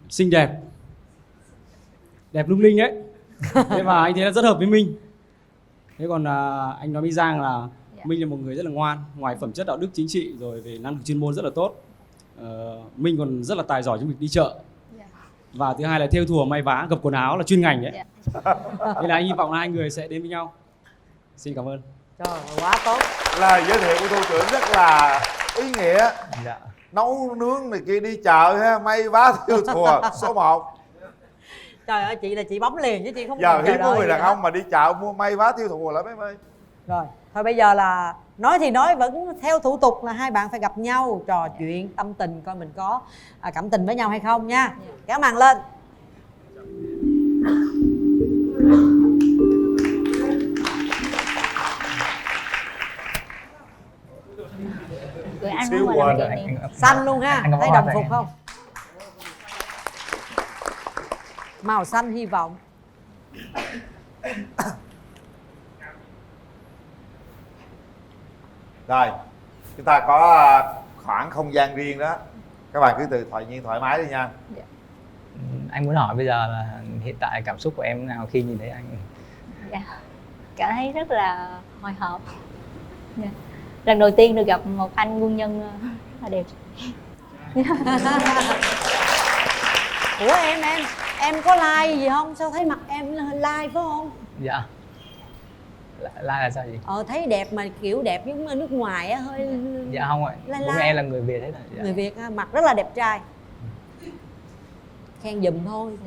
xinh đẹp. đẹp lung linh ấy. Thế mà anh thấy là rất hợp với Minh. Thế còn anh nói với Giang là Minh là một người rất là ngoan, ngoài phẩm chất đạo đức chính trị rồi về năng lực chuyên môn rất là tốt. Minh còn rất là tài giỏi trong việc đi chợ. Và thứ hai là thêu thùa may vá, gập quần áo là chuyên ngành đấy. Nên là anh hy vọng là hai người sẽ đến với nhau. Xin cảm ơn. Trời, quá tốt. Lời giới thiệu của Thu trưởng rất là ý nghĩa. Nấu nướng này kia, đi chợ ha, may vá thêu thùa số 1. Trời ơi, chị là chị bấm liền chứ chị không Giờ chờ hiếm có người đợi đàn ông mà đi chợ mua may vá thêu thùa lắm em ơi. Rồi, thôi bây giờ là nói thì nói, vẫn theo thủ tục là hai bạn phải gặp nhau, trò chuyện tâm tình coi mình có cảm tình với nhau hay không nha. Kéo màn lên. Xíu quên rồi. Xanh luôn ha, thấy đồng phục không? Màu xanh hy vọng. Rồi, chúng ta có khoảng không gian riêng đó. Các bạn cứ thoải mái đi nha. Anh muốn hỏi bây giờ là hiện tại cảm xúc của em nào khi nhìn thấy anh? Dạ, cảm thấy rất là hồi hộp. Dạ. Lần đầu tiên được gặp một anh quân nhân rất là đẹp. Ủa em có like gì không? Sao thấy mặt em like phải không? Dạ. Like là sao gì? Thấy đẹp mà kiểu đẹp giống ở nước ngoài á, hơi. Dạ không ạ. Bố mẹ em là người Việt hết rồi. Dạ. Người Việt mặt rất là đẹp trai. Khen giùm thôi.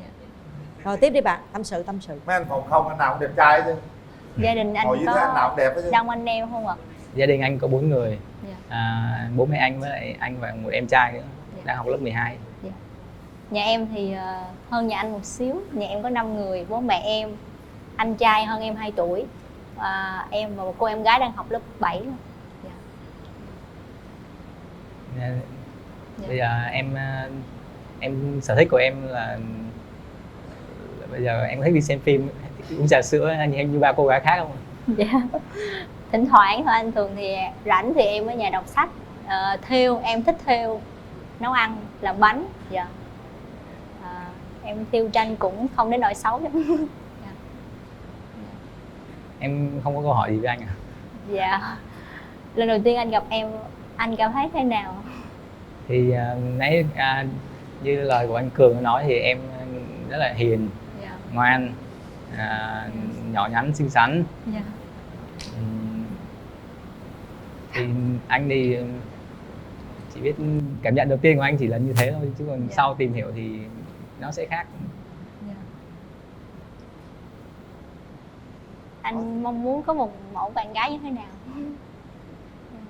Rồi tiếp đi bạn, tâm sự. Mấy anh phòng không anh nào cũng đẹp trai chứ. Gia đình anh ngồi có anh nào cũng đẹp chứ. đông anh em không ạ? Gia đình anh có 4 người. Dạ. Bố mẹ anh với lại anh và một em trai nữa. Dạ. Đang học lớp 12. Dạ. Nhà em thì hơn nhà anh một xíu. Nhà em có 5 người, bố mẹ em, anh trai hơn em 2 tuổi. Em và một cô em gái đang học lớp 7 luôn. Dạ. Dạ. Bây giờ em sở thích của em là bây giờ em thích đi xem phim, uống trà sữa như ba cô gái khác không? Dạ. Thỉnh thoảng thôi anh, thường thì rảnh thì em ở nhà đọc sách, thêu, em thích thêu, nấu ăn, làm bánh. Dạ. Em thêu tranh cũng không đến nỗi xấu lắm. Dạ. Em không có câu hỏi gì với anh à? Dạ. Lần đầu tiên anh gặp em, anh cảm thấy thế nào? Thì nãy như lời của anh Cường nói thì em rất là hiền, ngoan, nhỏ nhắn, xinh xắn. Thì anh thì chỉ biết cảm nhận đầu tiên của anh chỉ là như thế thôi, chứ còn sau tìm hiểu thì nó sẽ khác. Anh mong muốn có một mẫu bạn gái như thế nào?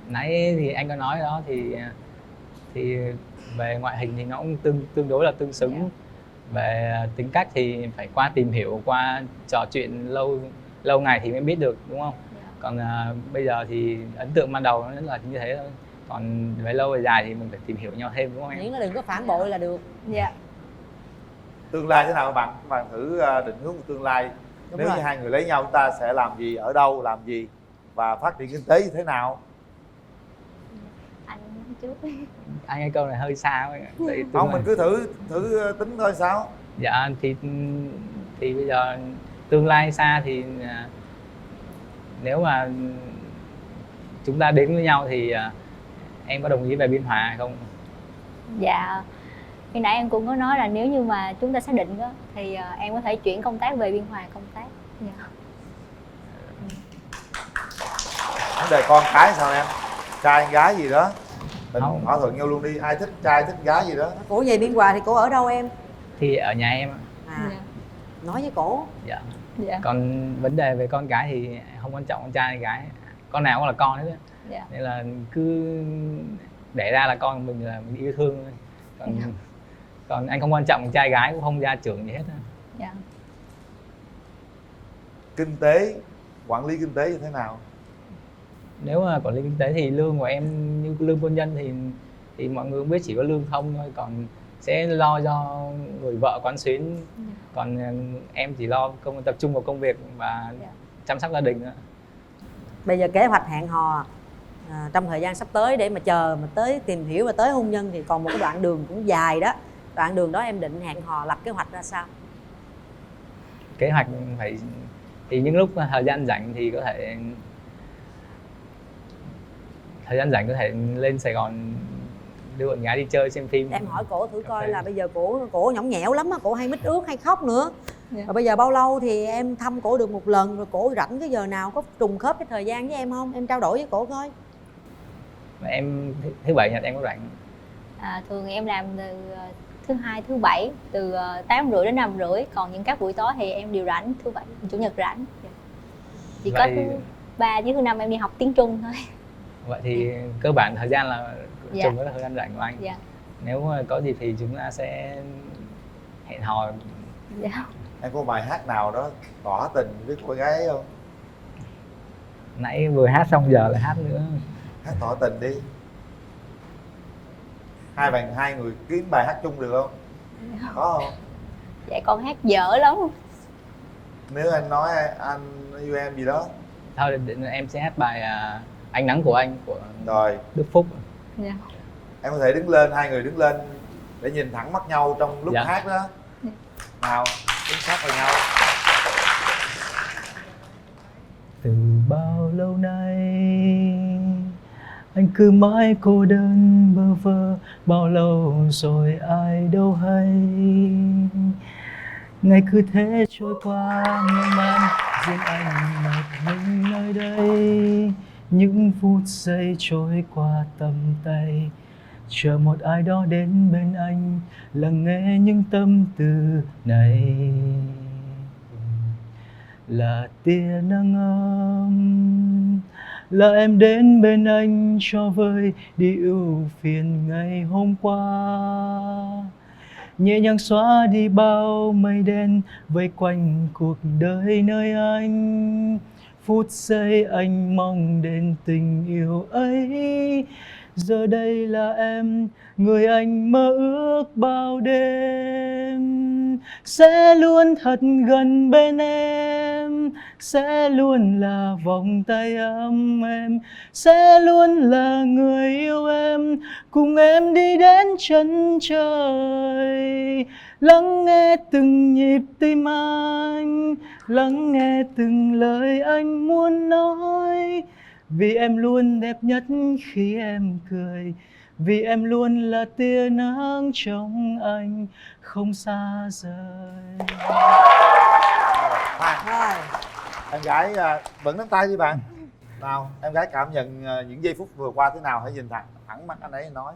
Nãy thì anh có nói đó, thì về ngoại hình thì nó cũng tương đối là tương xứng. Về tính cách thì phải qua tìm hiểu, qua trò chuyện lâu ngày thì mới biết được, đúng không? Còn bây giờ thì ấn tượng ban đầu nó là như thế thôi. Còn về lâu về dài thì mình phải tìm hiểu nhau thêm, đúng không em? Miễn là đừng có phản bội là được. Dạ. Tương lai thế nào các bạn thử định hướng của tương lai. Đúng Nếu rồi. như hai người lấy nhau chúng ta sẽ làm gì, ở đâu, làm gì và phát triển kinh tế như thế nào? Anh trước. Anh cái câu này hơi xa quá. Không, mình cứ thử tính thôi sao? Dạ thì bây giờ tương lai xa thì nếu mà chúng ta đến với nhau thì em có đồng ý về Biên Hòa hay không? Dạ. Khi nãy em cũng có nói là nếu như mà chúng ta xác định đó, thì em có thể chuyển công tác về Biên Hòa công tác. Dạ. Vấn đề con cái sao em? Trai gái gì đó mình thỏa thuận nhau luôn đi, ai thích trai thích gái gì đó. Cổ về Biên Hòa thì cổ ở đâu em? Thì ở nhà em. Nói với cổ. Dạ. Dạ. Còn vấn đề về con cái thì không quan trọng con trai hay gái, con nào cũng là con hết. Dạ. Nên là cứ đẻ ra là con mình, là mình yêu thương thôi. Còn anh không quan trọng trai gái, cũng không gia trưởng gì hết. Dạ. Kinh tế, quản lý kinh tế như thế nào? Nếu mà quản lý kinh tế thì lương của em như lương quân nhân thì mọi người cũng biết chỉ có lương không thôi, còn sẽ lo cho người vợ quán xuyến. Còn em chỉ lo tập trung vào công việc và chăm sóc gia đình nữa. Bây giờ kế hoạch hẹn hò trong thời gian sắp tới để mà chờ mà tới tìm hiểu và tới hôn nhân thì còn một cái đoạn đường cũng dài đó. Đoạn đường đó em định hẹn hò lập kế hoạch ra sao? kế hoạch phải thì những lúc thời gian rảnh thì có thể lên Sài Gòn đưa bạn gái đi chơi xem phim. Em hỏi cổ thử coi là bây giờ cổ nhõng nhẽo lắm á, cổ hay mít ướt hay khóc nữa. Rồi bây giờ bao lâu thì em thăm cổ được một lần, rồi cổ rảnh cái giờ nào, có trùng khớp cái thời gian với em không? Em trao đổi với cổ coi. Em thứ bảy nhật em có rảnh. Thường em làm từ thứ hai thứ bảy từ 8:30 đến 5:30, còn những các buổi tối thì em đều rảnh, thứ bảy chủ nhật rảnh. Chỉ có thứ ba với thứ năm em đi học tiếng Trung thôi. Vậy thì cơ bản thời gian là Dạ. trùng với thời gian rảnh của anh. Dạ. Nếu mà có gì thì chúng ta sẽ hẹn hò. Dạ. Em có bài hát nào đó tỏ tình với cô gái không? Nãy vừa hát xong giờ lại hát nữa. Hát tỏ tình đi. Hai người kiếm bài hát chung được không? Có không? Dạ con hát dở lắm. Nếu anh nói anh yêu em gì đó. Thôi em sẽ hát bài Ánh Nắng Của Anh của Rồi. Đức Phúc. Dạ. Em có thể đứng lên, hai người đứng lên để nhìn thẳng mắt nhau trong lúc Dạ. hát đó. Nào, đứng sát vào nhau. Từ bao lâu nay anh cứ mãi cô đơn bơ vơ, bao lâu rồi ai đâu hay. Ngày cứ thế trôi qua miên man, riêng anh một mình nơi đây. Những phút giây trôi qua tầm tay, chờ một ai đó đến bên anh, lắng nghe những tâm tư này. Là tia nắng ấm, là em đến bên anh cho vơi đi ưu phiền ngày hôm qua. Nhẹ nhàng xóa đi bao mây đen vây quanh cuộc đời nơi anh. Phút giây anh mong đến tình yêu ấy. Giờ đây là em, người anh mơ ước bao đêm. Sẽ luôn thật gần bên em, sẽ luôn là vòng tay ấm em, sẽ luôn là người yêu em, cùng em đi đến chân trời. Lắng nghe từng nhịp tim anh, lắng nghe từng lời anh muốn nói. Vì em luôn đẹp nhất khi em cười, vì em luôn là tia nắng trong anh không xa rời. Em gái vẫn nắm tay đi bạn. Nào, em gái cảm nhận những giây phút vừa qua thế nào? Hãy nhìn thẳng mắt anh ấy nói.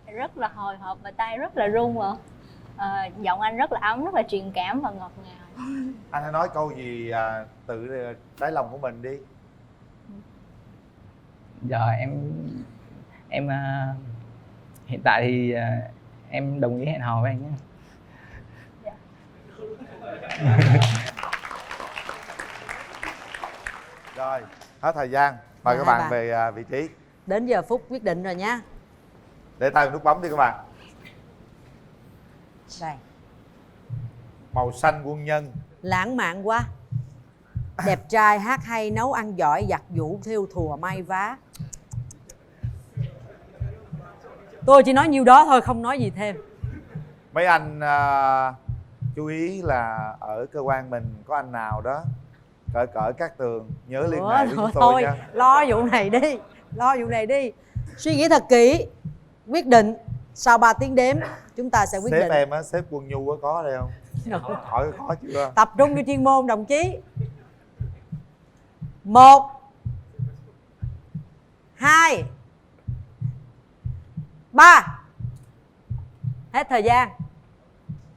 Rất là hồi hộp và tay rất là run ạ. Giọng anh rất là ấm, rất là truyền cảm và ngọt ngào. Anh hãy nói câu gì tự đáy lòng của mình đi. Giờ em hiện tại thì em đồng ý hẹn hò với anh nhé. Rồi, hết thời gian. Mời các bạn về vị trí. Đến giờ phút quyết định rồi nhá. Để tay vào nút bấm đi các bạn. Đây. Màu xanh quân nhân. Lãng mạn quá. Đẹp trai, hát hay, nấu ăn giỏi, giặt giũ, thêu thùa, may vá. Tôi chỉ nói nhiêu đó thôi, không nói gì thêm. Mấy anh chú ý là ở cơ quan mình có anh nào đó cỡ Cát Tường nhớ liên hệ với chúng tôi nha. Lo vụ này đi, lo vụ này đi. Suy nghĩ thật kỹ, quyết định. Sau 3 tiếng đếm chúng ta sẽ quyết định. Sếp em á, sếp Quân Nhu á, có đây không? Hỏi khó chưa? Tập trung vô chuyên môn đồng chí. 1 2 3. Hết thời gian.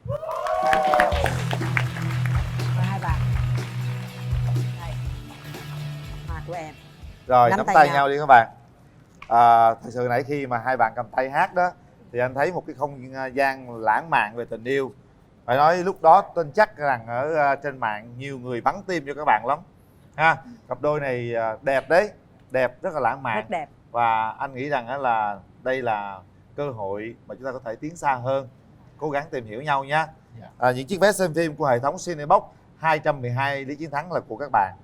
Mời hai bạn. Đây. Mặt của em. Rồi, nắm tay nhau đi các bạn. Thật sự nãy khi mà hai bạn cầm tay hát đó thì anh thấy một cái không gian lãng mạn về tình yêu. Phải nói lúc đó tin chắc rằng ở trên mạng nhiều người bắn tim cho các bạn lắm ha. Cặp đôi này đẹp đấy, đẹp, rất là lãng mạn, rất đẹp. Và anh nghĩ rằng là đây là cơ hội mà chúng ta có thể tiến xa hơn, cố gắng tìm hiểu nhau nha. Những chiếc vé xem phim của hệ thống Cinebox 212 lý chiến thắng là của các bạn.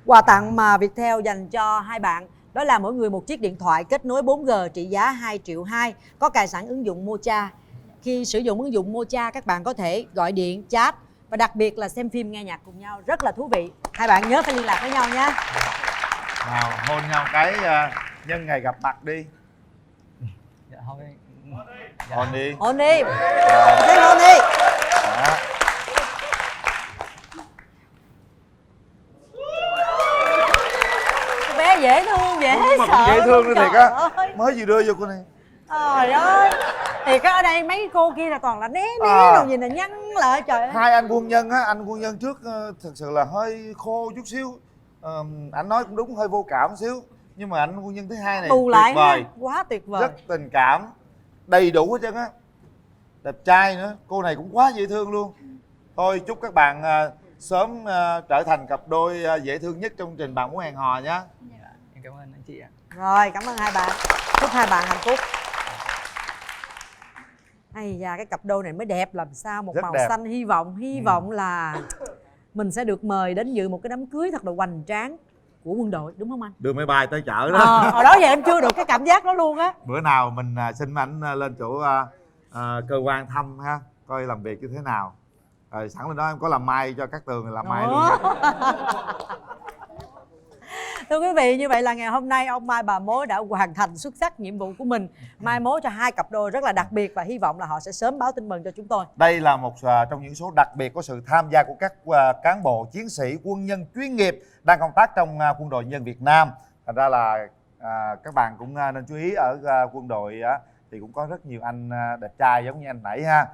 Quà tặng mà Viettel dành cho hai bạn đó là mỗi người một chiếc điện thoại kết nối 4G trị giá 2,2 triệu, có cài sẵn ứng dụng Mocha. Khi sử dụng ứng dụng Mocha các bạn có thể gọi điện, chat và đặc biệt là xem phim nghe nhạc cùng nhau, rất là thú vị. Hai bạn nhớ phải liên lạc với nhau nha. Nào hôn nhau cái nhân ngày gặp mặt đi. Dạ thôi. Hôn đi. Hôn đi. Thế hôn đi. Đó. Cô bé dễ thương, dễ Mà sợ. cũng dễ thương luôn, nữa thiệt trời á. ơi. Mới vừa đưa vô cô này. Trời ơi. Thiệt á, ở đây mấy cô kia là toàn là né đồ gì nè, nhăn lại trời ơi. Hai anh quân nhân á, anh quân nhân trước thực sự là hơi khô chút xíu. Anh nói cũng đúng, hơi vô cảm xíu. Nhưng mà anh quân nhân thứ hai này Bù lại tuyệt vời, ha, quá tuyệt vời. rất tình cảm, đầy đủ hết trơn á, đẹp trai nữa. Cô này cũng quá dễ thương luôn. Tôi chúc các bạn sớm trở thành cặp đôi dễ thương nhất trong chương trình Bạn Muốn Hẹn Hò nhé. Em cảm ơn anh chị ạ. Rồi, cảm ơn hai bạn. Chúc hai bạn hạnh phúc. Hay da, cái cặp đôi này mới đẹp làm sao. Một Rất màu đẹp. xanh hy vọng là mình sẽ được mời đến dự một cái đám cưới thật là hoành tráng của quân đội, đúng không anh? Đưa máy bay tới chợ đó. Hồi đó giờ em chưa được cái cảm giác đó luôn á. Bữa nào mình xin ảnh lên chỗ cơ quan thăm ha, coi làm việc như thế nào. Rồi sẵn lên đó em có làm mai cho các Tường, làm mai luôn. Thưa quý vị, như vậy là ngày hôm nay ông Mai bà Mối đã hoàn thành xuất sắc nhiệm vụ của mình, mai mối cho hai cặp đôi rất là đặc biệt và hy vọng là họ sẽ sớm báo tin mừng cho chúng tôi. Đây là một trong những số đặc biệt có sự tham gia của các cán bộ chiến sĩ quân nhân chuyên nghiệp đang công tác trong quân đội nhân dân Việt Nam. Thành ra là các bạn cũng nên chú ý ở quân đội thì cũng có rất nhiều anh đẹp trai giống như anh nãy ha.